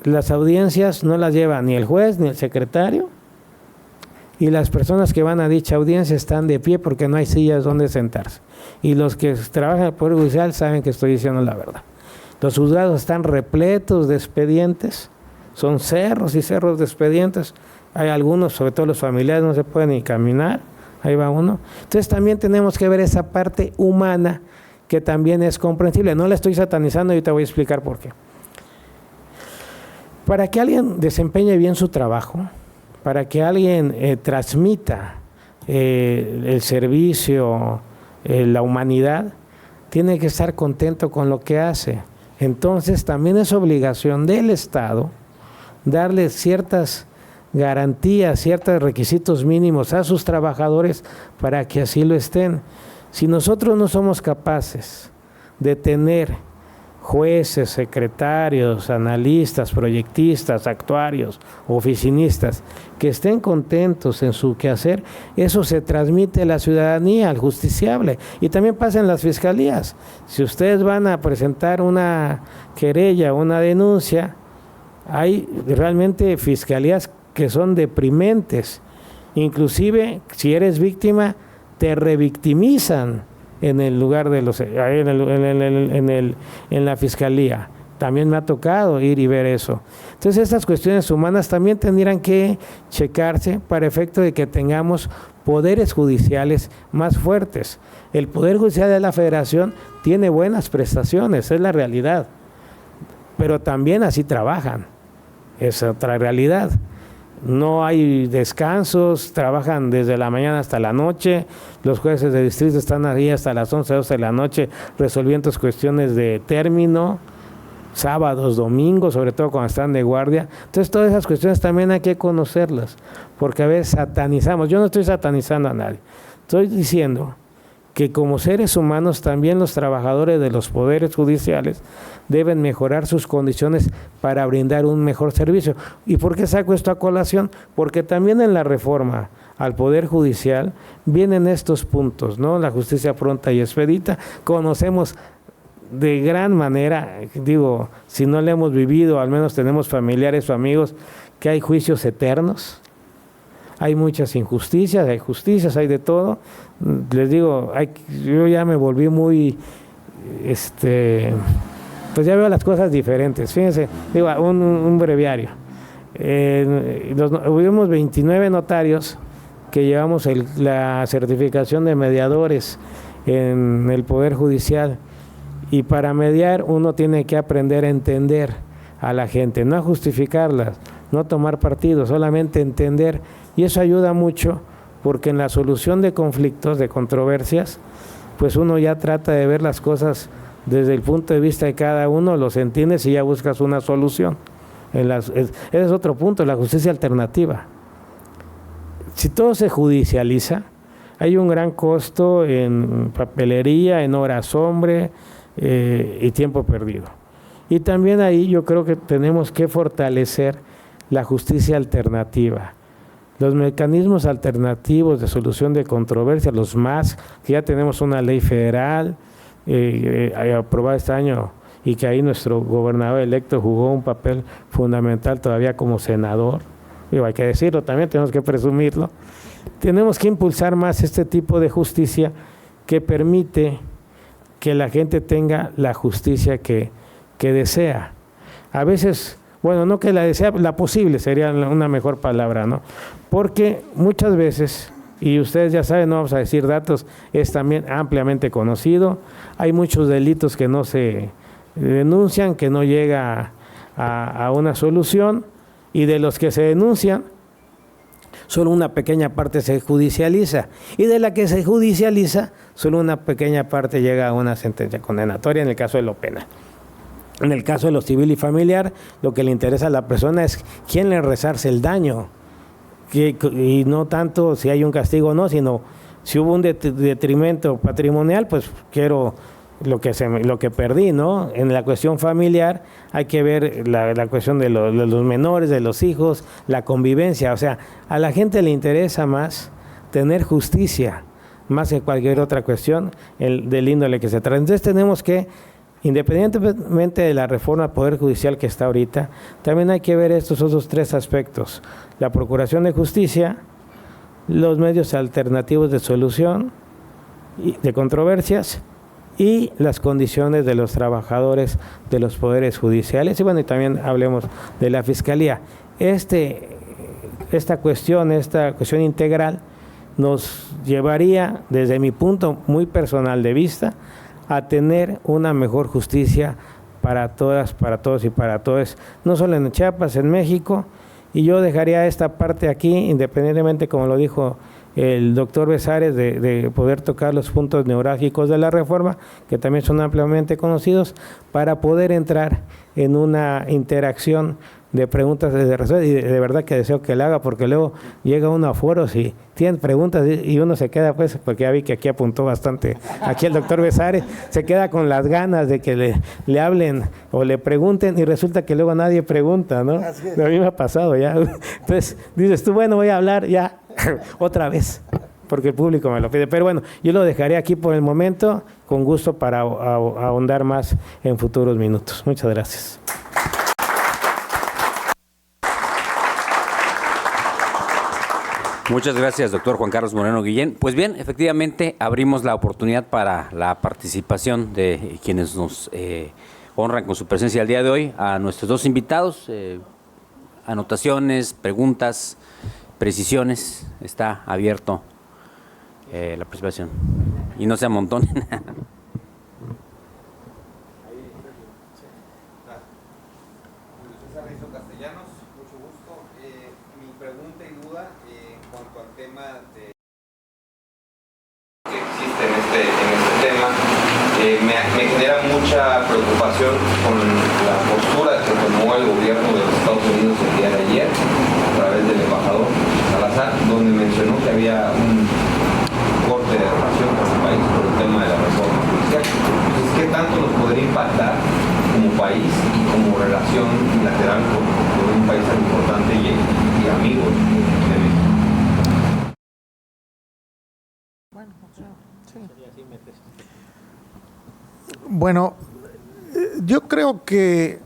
las audiencias no las lleva ni el juez ni el secretario, y las personas que van a dicha audiencia están de pie porque no hay sillas donde sentarse. Y los que trabajan en el Poder Judicial saben que estoy diciendo la verdad. Los juzgados están repletos de expedientes, son cerros y cerros de expedientes. Hay algunos, sobre todo los familiares, no se pueden ni caminar, ahí va uno. Entonces también tenemos que ver esa parte humana que también es comprensible. No la estoy satanizando y te voy a explicar por qué. Para que alguien desempeñe bien su trabajo, para que alguien transmita el servicio, la humanidad, tiene que estar contento con lo que hace. Entonces también es obligación del Estado darle ciertas garantías, ciertos requisitos mínimos a sus trabajadores para que así lo estén. Si nosotros no somos capaces de tener jueces, secretarios, analistas, proyectistas, actuarios, oficinistas, que estén contentos en su quehacer, eso se transmite a la ciudadanía, al justiciable, y también pasa en las fiscalías. Si ustedes van a presentar una querella, una denuncia, hay realmente fiscalías que son deprimentes, inclusive si eres víctima, te revictimizan en el lugar de los en la fiscalía. También me ha tocado ir y ver eso. Entonces estas cuestiones humanas también tendrían que checarse para efecto de que tengamos poderes judiciales más fuertes. El Poder Judicial de la Federación tiene buenas prestaciones, es la realidad, pero también así trabajan, es otra realidad. No hay descansos, trabajan desde la mañana hasta la noche, los jueces de distrito están ahí hasta las 11, 12 de la noche resolviendo cuestiones de término, sábados, domingos, sobre todo cuando están de guardia. Entonces todas esas cuestiones también hay que conocerlas, porque a veces satanizamos. Yo no estoy satanizando a nadie, estoy diciendo que como seres humanos también los trabajadores de los poderes judiciales deben mejorar sus condiciones para brindar un mejor servicio. ¿Y por qué saco esto a colación? Porque también en la reforma al Poder Judicial vienen estos puntos, ¿no? La justicia pronta y expedita. Conocemos de gran manera, digo, si no le hemos vivido, al menos tenemos familiares o amigos, que hay juicios eternos. Hay muchas injusticias, hay justicias, hay de todo. Les digo, yo ya me volví muy, pues ya veo las cosas diferentes. Fíjense, digo, un breviario. Hubimos 29 notarios que llevamos la certificación de mediadores en el Poder Judicial. Y para mediar uno tiene que aprender a entender a la gente, no a justificarlas, no tomar partido, solamente entender. Y eso ayuda mucho porque en la solución de conflictos, de controversias, pues uno ya trata de ver las cosas desde el punto de vista de cada uno, los entiendes y ya buscas una solución. Ese es otro punto, la justicia alternativa. Si todo se judicializa, hay un gran costo en papelería, en horas hombre y tiempo perdido. Y también ahí yo creo que tenemos que fortalecer la justicia alternativa. Los mecanismos alternativos de solución de controversias, los más, que ya tenemos una ley federal aprobada este año y que ahí nuestro gobernador electo jugó un papel fundamental todavía como senador. Hay que decirlo, también tenemos que presumirlo. Tenemos que impulsar más este tipo de justicia que permite que la gente tenga la justicia que desea. A veces, bueno, no que la desea, la posible sería una mejor palabra, ¿no? Porque muchas veces, y ustedes ya saben, no vamos a decir datos, es también ampliamente conocido, hay muchos delitos que no se denuncian, que no llega a una solución, y de los que se denuncian, solo una pequeña parte se judicializa, y de la que se judicializa, solo una pequeña parte llega a una sentencia condenatoria en el caso de lo penal. En el caso de lo civil y familiar, lo que le interesa a la persona es quién le resarce el daño, y no tanto si hay un castigo o no, sino si hubo un detrimento patrimonial, pues quiero lo que perdí, ¿no? En la cuestión familiar hay que ver la cuestión de los menores, de los hijos, la convivencia. O sea, a la gente le interesa más tener justicia, más que cualquier otra cuestión del índole que se trata. Entonces tenemos que, independientemente de la reforma al Poder Judicial que está ahorita, también hay que ver estos otros tres aspectos: la procuración de justicia, los medios alternativos de solución de controversias y las condiciones de los trabajadores de los poderes judiciales. Y bueno, y también hablemos de la Fiscalía. Esta cuestión integral nos llevaría, desde mi punto muy personal de vista, a tener una mejor justicia para todas, para todos y para todos, no solo en Chiapas, en México. Y yo dejaría esta parte aquí, independientemente, como lo dijo el doctor Besares de poder tocar los puntos neurálgicos de la reforma, que también son ampliamente conocidos, para poder entrar en una interacción de preguntas de respuestas, y de verdad que deseo que lo haga, porque luego llega uno a foros y tienen preguntas y uno se queda, pues, porque ya vi que aquí apuntó bastante, aquí el doctor Besares, se queda con las ganas de que le hablen o le pregunten, y resulta que luego nadie pregunta, ¿no? A mí me ha pasado ya. Entonces dices tú, bueno, voy a hablar ya otra vez, porque el público me lo pide. Pero bueno, yo lo dejaré aquí por el momento, con gusto para ahondar más en futuros minutos. Muchas gracias. Muchas gracias, doctor Juan Carlos Moreno Guillén. Pues bien, efectivamente abrimos la oportunidad para la participación de quienes nos honran con su presencia el día de hoy, a nuestros dos invitados. Anotaciones, preguntas, precisiones, está abierto la participación. Y no se amontonen. Me genera mucha preocupación con la postura que tomó el gobierno de los Estados Unidos el día de ayer a través del embajador Salazar, donde mencionó que había un corte de relación con el país por el tema de la reforma judicial. Entonces, ¿qué tanto nos podría impactar como país y como relación bilateral con un país tan importante y amigo de México? Bueno, yo creo que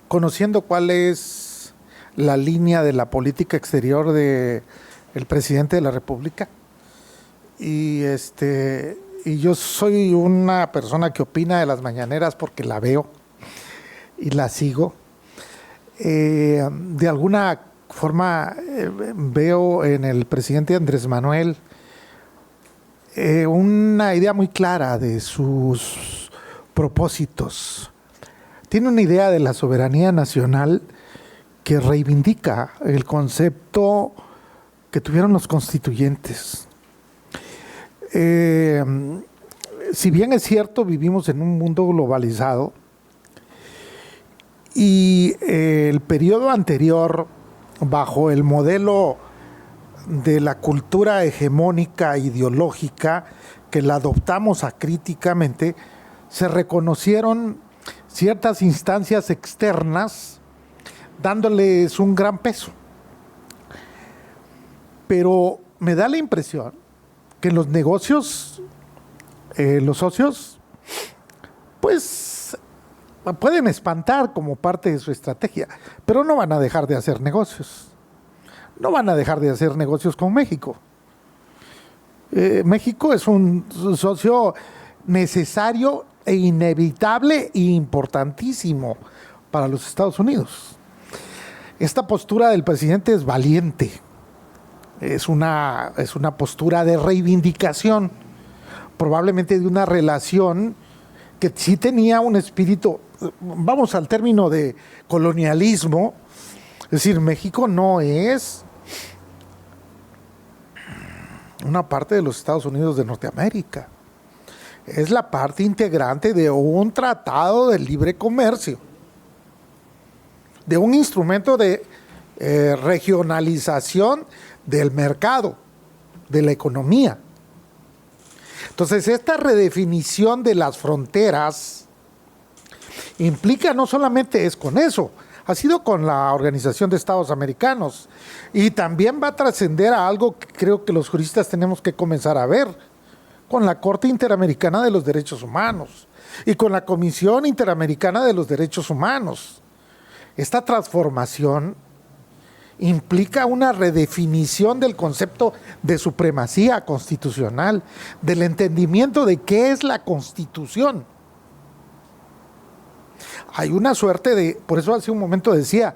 conociendo cuál es la línea de la política exterior de el presidente de la República, y yo soy una persona que opina de las mañaneras porque la veo y la sigo, de alguna forma veo en el presidente Andrés Manuel una idea muy clara de sus propósitos. Tiene una idea de la soberanía nacional que reivindica el concepto que tuvieron los constituyentes. Si bien es cierto, vivimos en un mundo globalizado, y el periodo anterior, bajo el modelo de la cultura hegemónica ideológica que la adoptamos acríticamente, se reconocieron ciertas instancias externas dándoles un gran peso. Pero me da la impresión que en los negocios, los socios, pues pueden espantar como parte de su estrategia, pero no van a dejar de hacer negocios. No van a dejar de hacer negocios con México. México es un socio necesario e inevitable e importantísimo para los Estados Unidos. Esta postura del presidente es valiente. Es una postura de reivindicación, probablemente de una relación que sí tenía un espíritu, vamos al término de colonialismo, es decir, México no es una parte de los Estados Unidos de Norteamérica. Es la parte integrante de un tratado de libre comercio, de un instrumento de regionalización del mercado, de la economía. Entonces, esta redefinición de las fronteras implica no solamente es con eso, ha sido con la Organización de Estados Americanos, y también va a trascender a algo que creo que los juristas tenemos que comenzar a ver, con la Corte Interamericana de los Derechos Humanos y con la Comisión Interamericana de los Derechos Humanos. Esta transformación implica una redefinición del concepto de supremacía constitucional, del entendimiento de qué es la Constitución. Hay una suerte de, por eso hace un momento decía,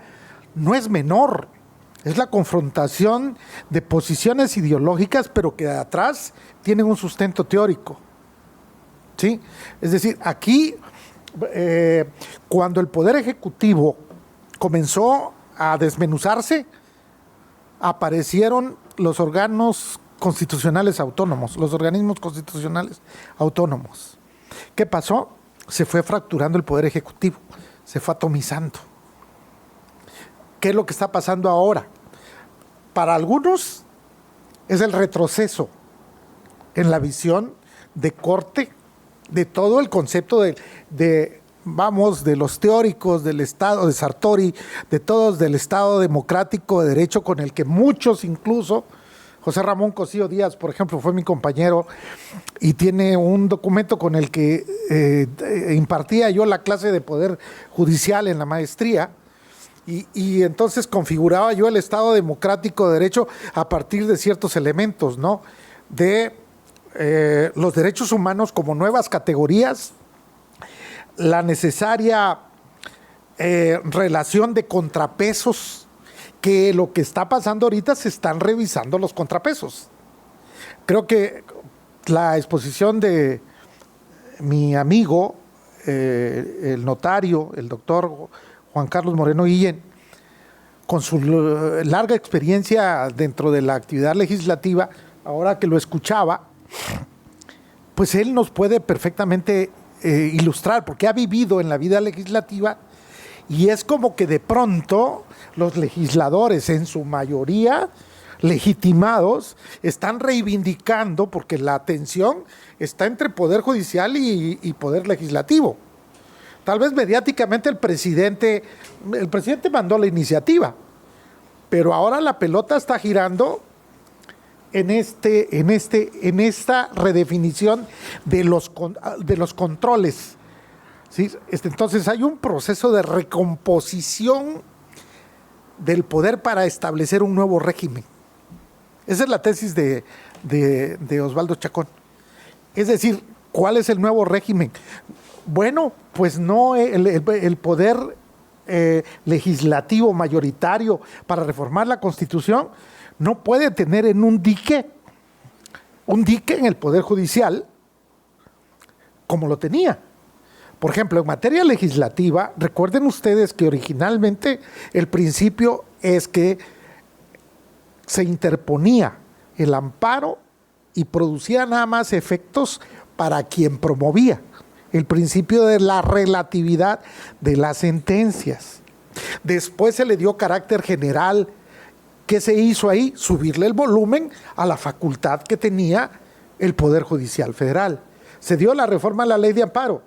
no es menor, es la confrontación de posiciones ideológicas, pero que de atrás tienen un sustento teórico. ¿Sí? Es decir, aquí, cuando el Poder Ejecutivo comenzó a desmenuzarse, aparecieron los órganos constitucionales autónomos, los organismos constitucionales autónomos. ¿Qué pasó? Se fue fracturando el poder ejecutivo, se fue atomizando. ¿Qué es lo que está pasando ahora? Para algunos es el retroceso en la visión de corte de todo el concepto de los teóricos del Estado, de Sartori, de todos del Estado democrático de derecho, con el que muchos, incluso José Ramón Cosío Díaz, por ejemplo, fue mi compañero y tiene un documento con el que impartía yo la clase de Poder Judicial en la maestría, y entonces configuraba yo el Estado democrático de derecho a partir de ciertos elementos, ¿no? De los derechos humanos como nuevas categorías, la necesaria relación de contrapesos, que lo que está pasando ahorita se están revisando los contrapesos. Creo que la exposición de mi amigo, el notario, el doctor Juan Carlos Moreno Guillén, con su larga experiencia dentro de la actividad legislativa, ahora que lo escuchaba, pues él nos puede perfectamente ilustrar, porque ha vivido en la vida legislativa, y es como que de pronto los legisladores, en su mayoría legitimados, están reivindicando, porque la tensión está entre Poder Judicial y Poder Legislativo. Tal vez mediáticamente el presidente mandó la iniciativa, pero ahora la pelota está girando en esta redefinición de los controles, ¿sí? Entonces hay un proceso de recomposición del poder para establecer un nuevo régimen. Esa es la tesis de Osvaldo Chacón. Es decir, ¿cuál es el nuevo régimen? Bueno, pues no el poder legislativo mayoritario para reformar la Constitución no puede tener en un dique en el Poder Judicial como lo tenía. Por ejemplo, en materia legislativa, recuerden ustedes que originalmente el principio es que se interponía el amparo y producía nada más efectos para quien promovía. El principio de la relatividad de las sentencias. Después se le dio carácter general. ¿Qué se hizo ahí? Subirle el volumen a la facultad que tenía el Poder Judicial Federal. Se dio la reforma a la ley de amparo.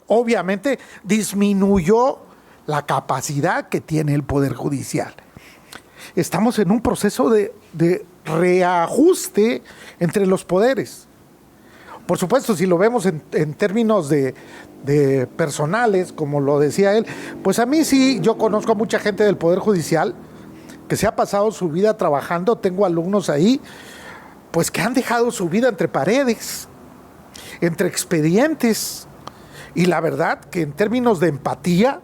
Obviamente disminuyó la capacidad que tiene el Poder Judicial. Estamos en un proceso de reajuste entre los poderes. Por supuesto, si lo vemos en términos de personales, como lo decía él, pues a mí sí, yo conozco a mucha gente del Poder Judicial que se ha pasado su vida trabajando, tengo alumnos ahí, pues que han dejado su vida entre paredes, entre expedientes, y la verdad que en términos de empatía,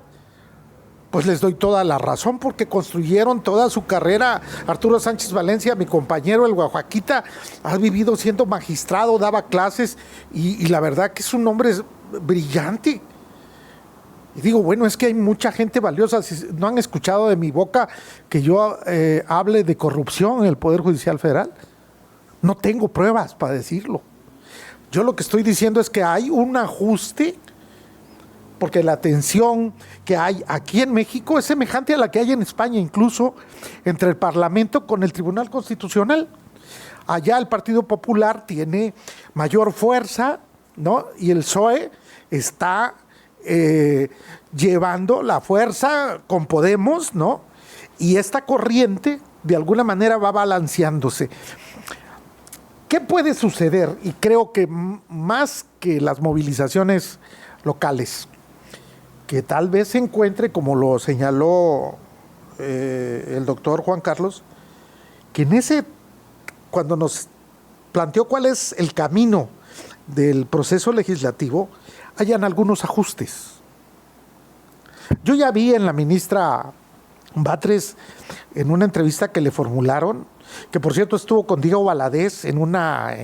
pues les doy toda la razón, porque construyeron toda su carrera. Arturo Sánchez Valencia, mi compañero, el Oaxaquita, ha vivido siendo magistrado, daba clases, y la verdad que es un hombre brillante. Y digo, bueno, es que hay mucha gente valiosa. Si no han escuchado de mi boca que yo hable de corrupción en el Poder Judicial Federal, no tengo pruebas para decirlo. Yo lo que estoy diciendo es que hay un ajuste, porque la tensión que hay aquí en México es semejante a la que hay en España, incluso entre el Parlamento con el Tribunal Constitucional. Allá el Partido Popular tiene mayor fuerza, ¿no? Y el PSOE está llevando la fuerza con Podemos, ¿no? Y esta corriente de alguna manera va balanceándose. ¿Qué puede suceder? Y creo que más que las movilizaciones locales, que tal vez se encuentre, como lo señaló el doctor Juan Carlos, que cuando nos planteó cuál es el camino del proceso legislativo, hayan algunos ajustes. Yo ya vi en la ministra Batres, en una entrevista que le formularon, que por cierto estuvo con Diego Valadez en una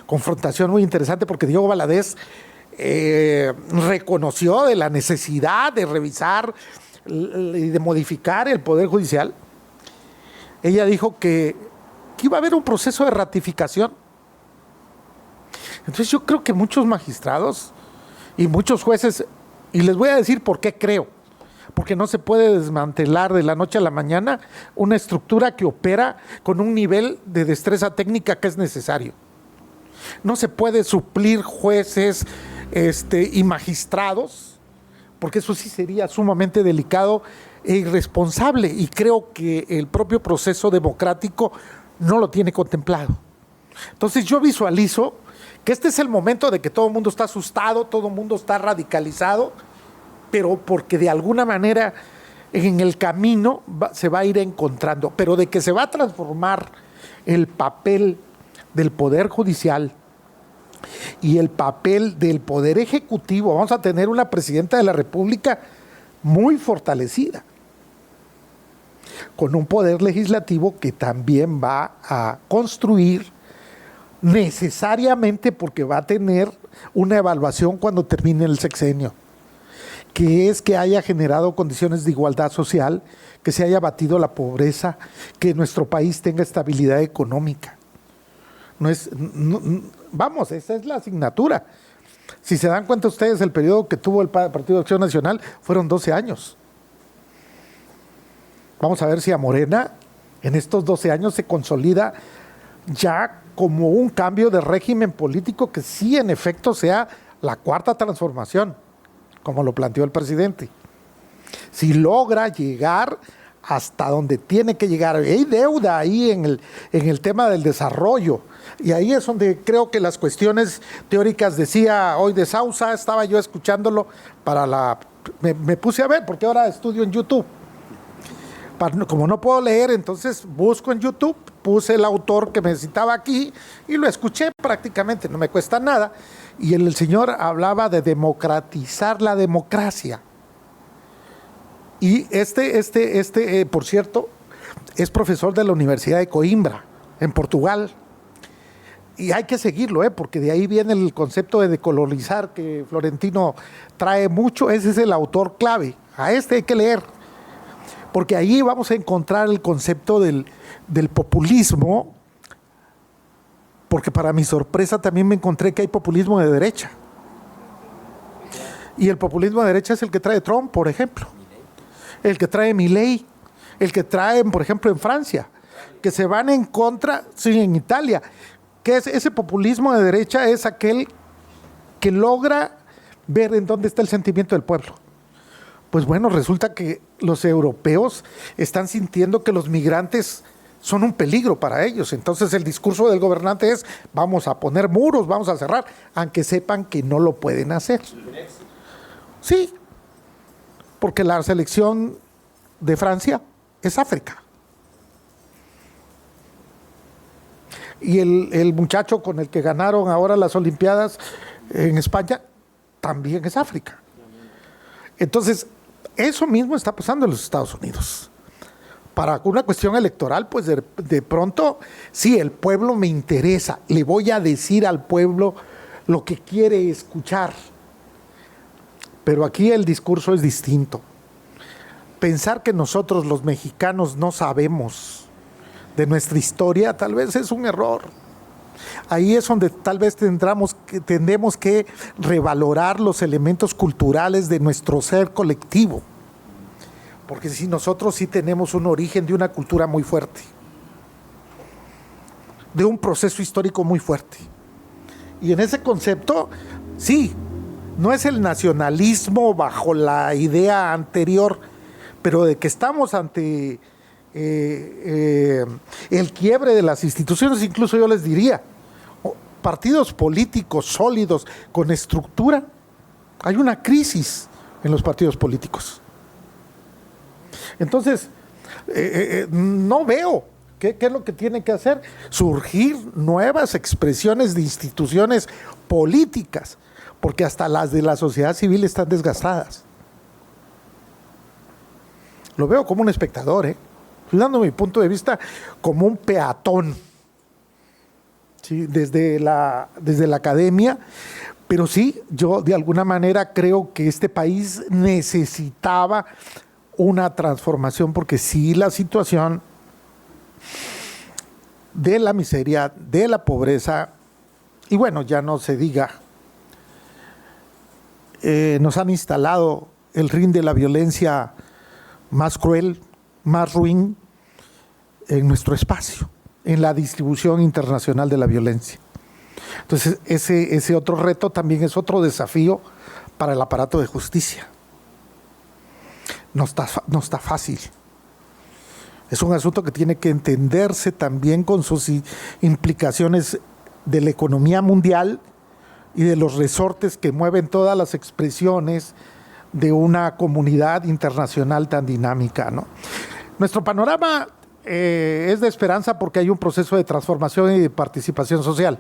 confrontación muy interesante, porque Diego Valadez reconoció de la necesidad de revisar y de modificar el Poder Judicial. ella dijo que iba a haber un proceso de ratificación. Entonces yo creo que muchos magistrados y muchos jueces, y les voy a decir por qué creo, porque no se puede desmantelar de la noche a la mañana una estructura que opera con un nivel de destreza técnica que es necesario. No se puede suplir jueces y magistrados, porque eso sí sería sumamente delicado e irresponsable, y creo que el propio proceso democrático no lo tiene contemplado. Entonces yo visualizo que este es el momento de que todo el mundo está asustado, todo el mundo está radicalizado, pero porque de alguna manera en el camino se va a ir encontrando, pero de que se va a transformar el papel del Poder Judicial y el papel del Poder Ejecutivo. Vamos a tener una presidenta de la República muy fortalecida, con un poder legislativo que también va a construir necesariamente, porque va a tener una evaluación cuando termine el sexenio, que es que haya generado condiciones de igualdad social, que se haya batido la pobreza, que nuestro país tenga estabilidad económica. Vamos, esa es la asignatura. Si se dan cuenta ustedes, el periodo que tuvo el Partido de Acción Nacional fueron 12 años. Vamos a ver si a Morena en estos 12 años se consolida ya como un cambio de régimen político que sí en efecto sea la cuarta transformación, como lo planteó el presidente. Si logra llegar hasta donde tiene que llegar. Hay deuda ahí en el tema del desarrollo, y ahí es donde creo que las cuestiones teóricas, decía hoy de Sousa, estaba yo escuchándolo me puse a ver, porque ahora estudio en YouTube. Como no puedo leer, entonces busco en YouTube, puse el autor que me citaba aquí y lo escuché prácticamente, no me cuesta nada. Y el señor hablaba de democratizar la democracia. Y por cierto, es profesor de la Universidad de Coimbra, en Portugal. Y hay que seguirlo, porque de ahí viene el concepto de decolonizar que Florentino trae mucho. Ese es el autor clave. A hay que leer, porque ahí vamos a encontrar el concepto del populismo, porque para mi sorpresa también me encontré que hay populismo de derecha. Y el populismo de derecha es el que trae Trump, por ejemplo, el que trae Milei, el que traen, por ejemplo, en Francia, que se van en contra, sí, en Italia. Que es ese populismo de derecha, es aquel que logra ver en dónde está el sentimiento del pueblo. Pues bueno, resulta que los europeos están sintiendo que los migrantes son un peligro para ellos. Entonces el discurso del gobernante es: vamos a poner muros, vamos a cerrar, aunque sepan que no lo pueden hacer. Sí, porque la selección de Francia es África. Y el muchacho con el que ganaron ahora las Olimpiadas en España también es África. Entonces, eso mismo está pasando en los Estados Unidos. Para una cuestión electoral, pues de pronto, sí, el pueblo me interesa, le voy a decir al pueblo lo que quiere escuchar. Pero aquí el discurso es distinto. Pensar que nosotros los mexicanos no sabemos de nuestra historia tal vez es un error. Ahí es donde tal vez tendremos que revalorar los elementos culturales de nuestro ser colectivo, porque si nosotros sí tenemos un origen de una cultura muy fuerte, de un proceso histórico muy fuerte, y en ese concepto sí, no es el nacionalismo bajo la idea anterior, pero de que estamos ante el quiebre de las instituciones. Incluso yo les diría, partidos políticos sólidos con estructura, hay una crisis en los partidos políticos. Entonces, no veo qué es lo que tiene que hacer: surgir nuevas expresiones de instituciones políticas, porque hasta las de la sociedad civil están desgastadas. Lo veo como un espectador, estoy dando mi punto de vista como un peatón, ¿sí? desde la academia, pero sí, yo de alguna manera creo que este país necesitaba una transformación, porque sí, la situación de la miseria, de la pobreza, y bueno, ya no se diga, nos han instalado el ring de la violencia más cruel, más ruin en nuestro espacio, en la distribución internacional de la violencia. Entonces, ese otro reto también es otro desafío para el aparato de justicia. No está fácil. Es un asunto que tiene que entenderse también con sus implicaciones de la economía mundial y de los resortes que mueven todas las expresiones de una comunidad internacional tan dinámica, ¿no? Nuestro panorama es de esperanza porque hay un proceso de transformación y de participación social.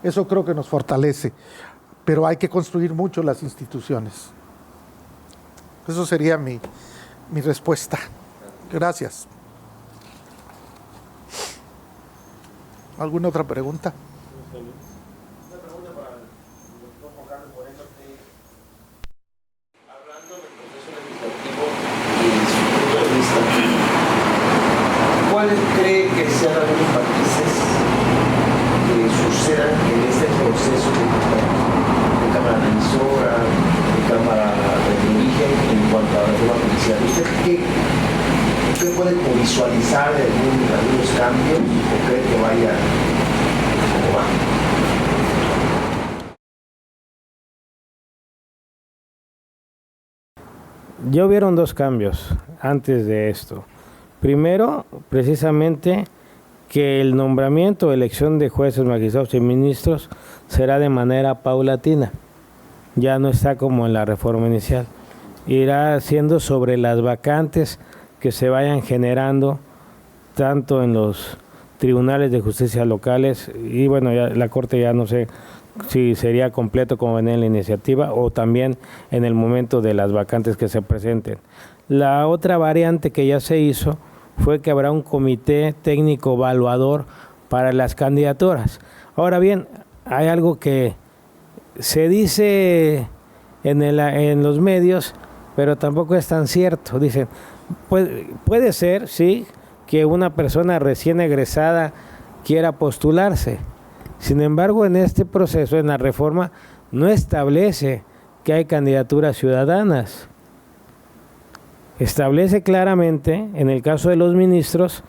Eso creo que nos fortalece, pero hay que construir mucho las instituciones. Eso sería mi respuesta. Gracias. ¿Alguna otra pregunta? Una pregunta para el doctor Juan Carlos Moreno. Hablando del proceso legislativo y de su punto de vista, ¿cuáles cree que sean algunos matices que sucedan en este proceso de Cámara Revisora, de Cámara de Origen en cuanto a la reforma judicial? ¿Usted qué puede visualizar de algunos cambios o cree que vaya como va? Ya hubieron dos cambios antes de esto. Primero, precisamente, que el nombramiento o elección de jueces, magistrados y ministros será de manera paulatina. Ya no está como en la reforma inicial. Irá siendo sobre las vacantes que se vayan generando tanto en los tribunales de justicia locales y bueno, ya la Corte ya no sé si sería completo como venía en la iniciativa o también en el momento de las vacantes que se presenten. La otra variante que ya se hizo fue que habrá un comité técnico evaluador para las candidaturas. Ahora bien, hay algo que se dice en los medios, pero tampoco es tan cierto. Dicen, puede ser, sí, que una persona recién egresada quiera postularse. Sin embargo, en este proceso, en la reforma, no establece que hay candidaturas ciudadanas. Establece claramente, en el caso de los ministros,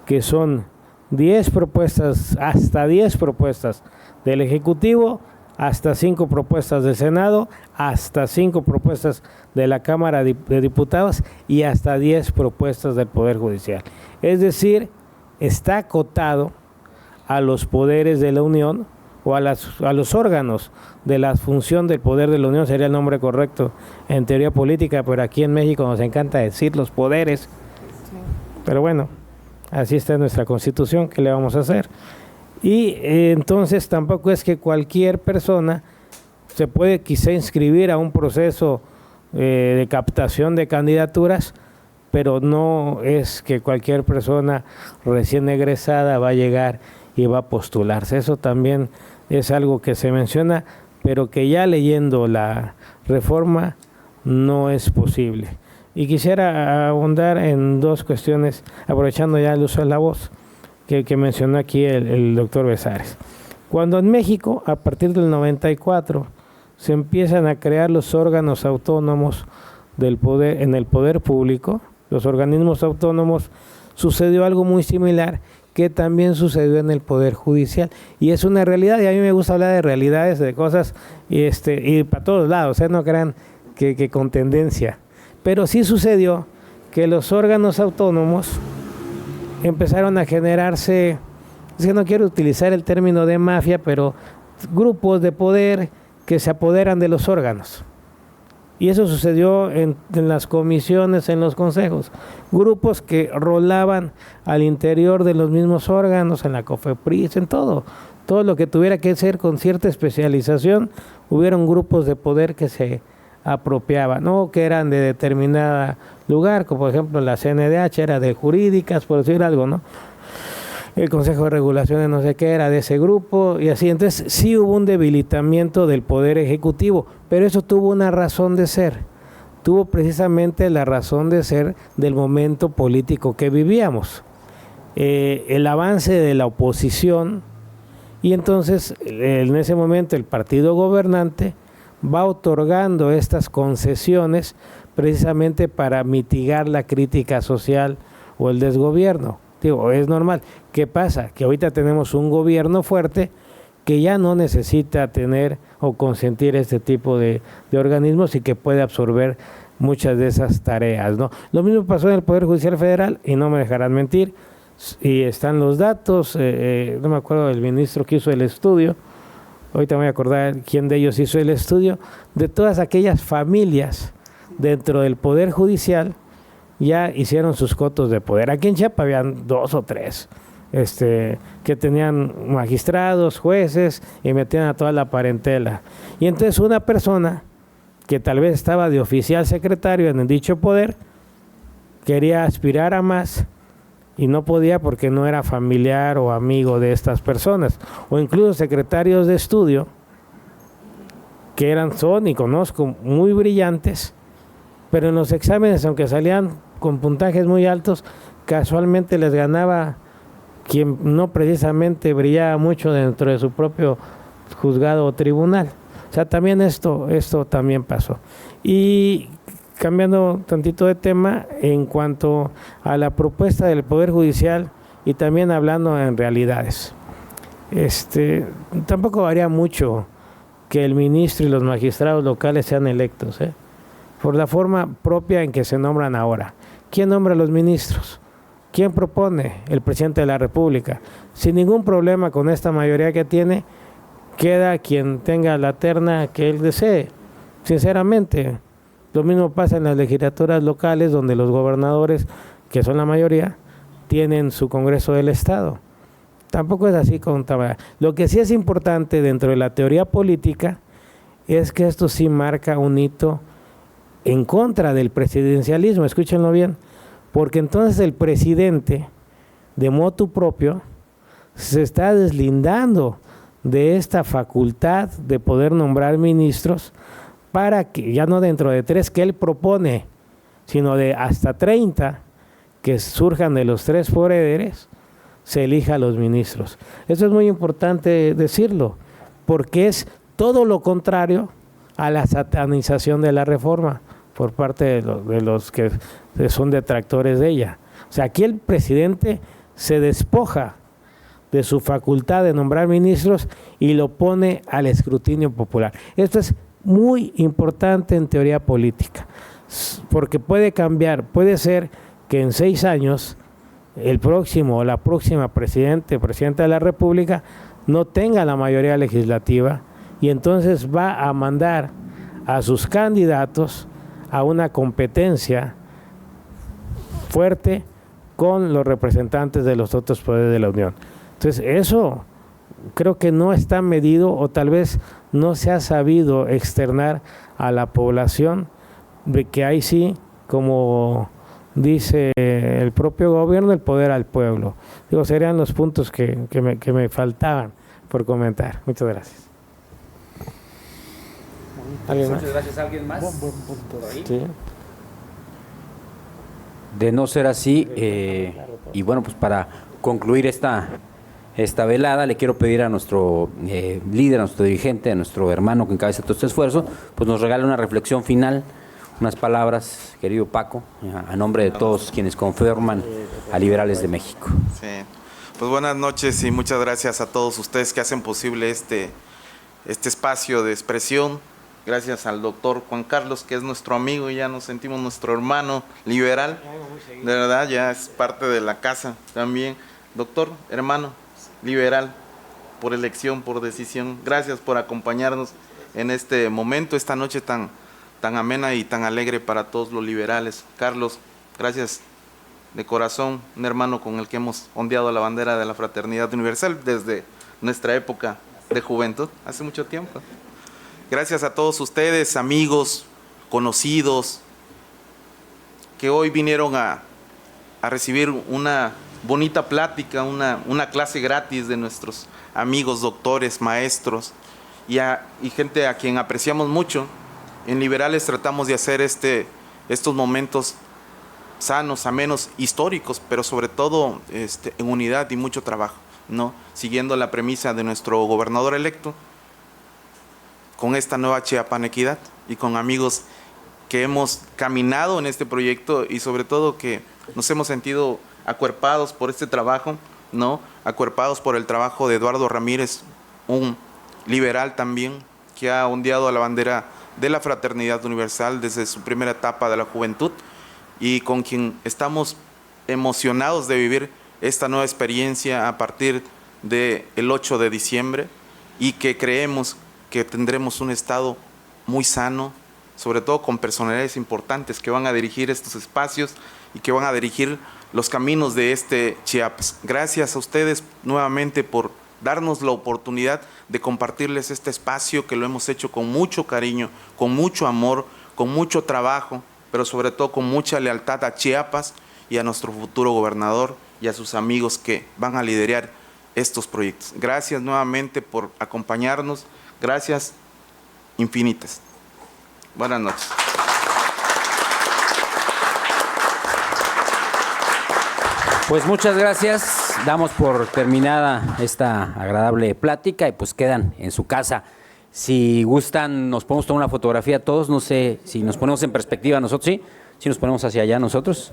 que son 10 propuestas, hasta 10 propuestas del Ejecutivo, hasta 5 propuestas del Senado, hasta 5 propuestas de la Cámara de Diputados y hasta 10 propuestas del Poder Judicial. Es decir, está acotado a los poderes de la Unión o a los órganos de la función del poder de la Unión, sería el nombre correcto en teoría política, pero aquí en México nos encanta decir los poderes. Sí. Pero bueno, así está nuestra Constitución, ¿qué le vamos a hacer? Y entonces tampoco es que cualquier persona se puede quizá inscribir a un proceso de captación de candidaturas, pero no es que cualquier persona recién egresada va a llegar y va a postularse. Eso también es algo que se menciona, pero que ya leyendo la reforma no es posible. Y quisiera ahondar en dos cuestiones, aprovechando ya el uso de la voz, que mencionó aquí el doctor Besares. Cuando en México, a partir del 94, se empiezan a crear los órganos autónomos del poder, en el poder público, los organismos autónomos, sucedió algo muy similar que también sucedió en el Poder Judicial. Y es una realidad, y a mí me gusta hablar de realidades, de cosas, y para todos lados, no crean que con tendencia. Pero sí sucedió que los órganos autónomos empezaron a generarse, es que no quiero utilizar el término de mafia, pero grupos de poder que se apoderan de los órganos. Y eso sucedió en las comisiones, en los consejos. Grupos que rolaban al interior de los mismos órganos, en la COFEPRIS, en todo. Todo lo que tuviera que ser con cierta especialización, hubieron grupos de poder que se apropiaban, ¿no? Que eran de determinado lugar, como por ejemplo la CNDH era de jurídicas, por decir algo, ¿no? El Consejo de Regulación de no sé qué era de ese grupo y así. Entonces sí hubo un debilitamiento del Poder Ejecutivo, pero eso tuvo una razón de ser. Tuvo precisamente la razón de ser del momento político que vivíamos. el avance de la oposición, y entonces en ese momento el partido gobernante va otorgando estas concesiones precisamente para mitigar la crítica social o el desgobierno. Digo, es normal. ¿Qué pasa? Que ahorita tenemos un gobierno fuerte que ya no necesita tener o consentir este tipo de organismos y que puede absorber muchas de esas tareas, ¿no? Lo mismo pasó en el Poder Judicial Federal, y no me dejarán mentir, y están los datos, no me acuerdo del ministro que hizo el estudio, ahorita me voy a acordar quién de ellos hizo el estudio, de todas aquellas familias dentro del Poder Judicial ya hicieron sus cotos de poder. Aquí en Chiapas habían 2 o 3 que tenían magistrados, jueces, y metían a toda la parentela. Y entonces una persona que tal vez estaba de oficial secretario en el dicho poder, quería aspirar a más y no podía porque no era familiar o amigo de estas personas, o incluso secretarios de estudio que son y conozco muy brillantes, pero en los exámenes, aunque salían con puntajes muy altos, casualmente les ganaba quien no precisamente brillaba mucho dentro de su propio juzgado o tribunal. O sea, también esto también pasó. Y cambiando tantito de tema, en cuanto a la propuesta del Poder Judicial y también hablando en realidades, tampoco varía mucho que el ministro y los magistrados locales sean electos, por la forma propia en que se nombran ahora. ¿Quién nombra a los ministros? ¿Quién propone? El presidente de la República. Sin ningún problema con esta mayoría que tiene, queda quien tenga la terna que él desee. Sinceramente, lo mismo pasa en las legislaturas locales, donde los gobernadores, que son la mayoría, tienen su Congreso del Estado. Tampoco es así con Tabasco. Lo que sí es importante dentro de la teoría política es que esto sí marca un hito en contra del presidencialismo, escúchenlo bien, porque entonces el presidente, de motu propio, se está deslindando de esta facultad de poder nombrar ministros para que, ya no dentro de 3 que él propone, sino de hasta 30 que surjan de los 3 poderes, se elija a los ministros. Eso es muy importante decirlo, porque es todo lo contrario a la satanización de la reforma por parte de los que son detractores de ella. O sea, aquí el presidente se despoja de su facultad de nombrar ministros y lo pone al escrutinio popular. Esto es muy importante en teoría política, porque puede cambiar, puede ser que en 6 años el próximo o la próxima presidenta de la República no tenga la mayoría legislativa y entonces va a mandar a sus candidatos a una competencia fuerte con los representantes de los otros poderes de la Unión. Entonces, eso creo que no está medido o tal vez no se ha sabido externar a la población de que ahí sí, como dice el propio gobierno, el poder al pueblo. Digo, serían los puntos que me faltaban por comentar. Muchas gracias. Muchas gracias. ¿Alguien más? Sí. De no ser así, y bueno, pues para concluir esta velada, le quiero pedir a nuestro líder, a nuestro dirigente, a nuestro hermano que encabeza todo este esfuerzo, pues nos regale una reflexión final, unas palabras, querido Paco, a nombre de todos quienes conforman a Liberales de México. Sí, pues buenas noches y muchas gracias a todos ustedes que hacen posible este espacio de expresión. Gracias al doctor Juan Carlos, que es nuestro amigo y ya nos sentimos nuestro hermano liberal. De verdad, ya es parte de la casa también. Doctor, hermano liberal, por elección, por decisión. Gracias por acompañarnos en este momento, esta noche tan amena y tan alegre para todos los liberales. Carlos, gracias de corazón, un hermano con el que hemos ondeado la bandera de la fraternidad universal desde nuestra época de juventud, hace mucho tiempo. Gracias a todos ustedes, amigos, conocidos, que hoy vinieron a recibir una bonita plática, una clase gratis de nuestros amigos, doctores, maestros y gente a quien apreciamos mucho. En Liberales tratamos de hacer estos momentos sanos, amenos, históricos, pero sobre todo en unidad y mucho trabajo, ¿no? Siguiendo la premisa de nuestro gobernador electo, con esta nueva Chiapanequidad y con amigos que hemos caminado en este proyecto y sobre todo que nos hemos sentido acuerpados por este trabajo, ¿no? Acuerpados por el trabajo de Eduardo Ramírez, un liberal también, que ha ondeado a la bandera de la fraternidad universal desde su primera etapa de la juventud y con quien estamos emocionados de vivir esta nueva experiencia a partir del 8 de diciembre y que creemos que tendremos un Estado muy sano, sobre todo con personalidades importantes que van a dirigir estos espacios y que van a dirigir los caminos de este Chiapas. Gracias a ustedes nuevamente por darnos la oportunidad de compartirles este espacio que lo hemos hecho con mucho cariño, con mucho amor, con mucho trabajo, pero sobre todo con mucha lealtad a Chiapas y a nuestro futuro gobernador y a sus amigos que van a liderar estos proyectos. Gracias nuevamente por acompañarnos. Gracias infinitas. Buenas noches. Pues muchas gracias, damos por terminada esta agradable plática y pues quedan en su casa. Si gustan, nos podemos tomar una fotografía todos, no sé si nos ponemos en perspectiva nosotros, ¿sí? Si nos ponemos hacia allá nosotros.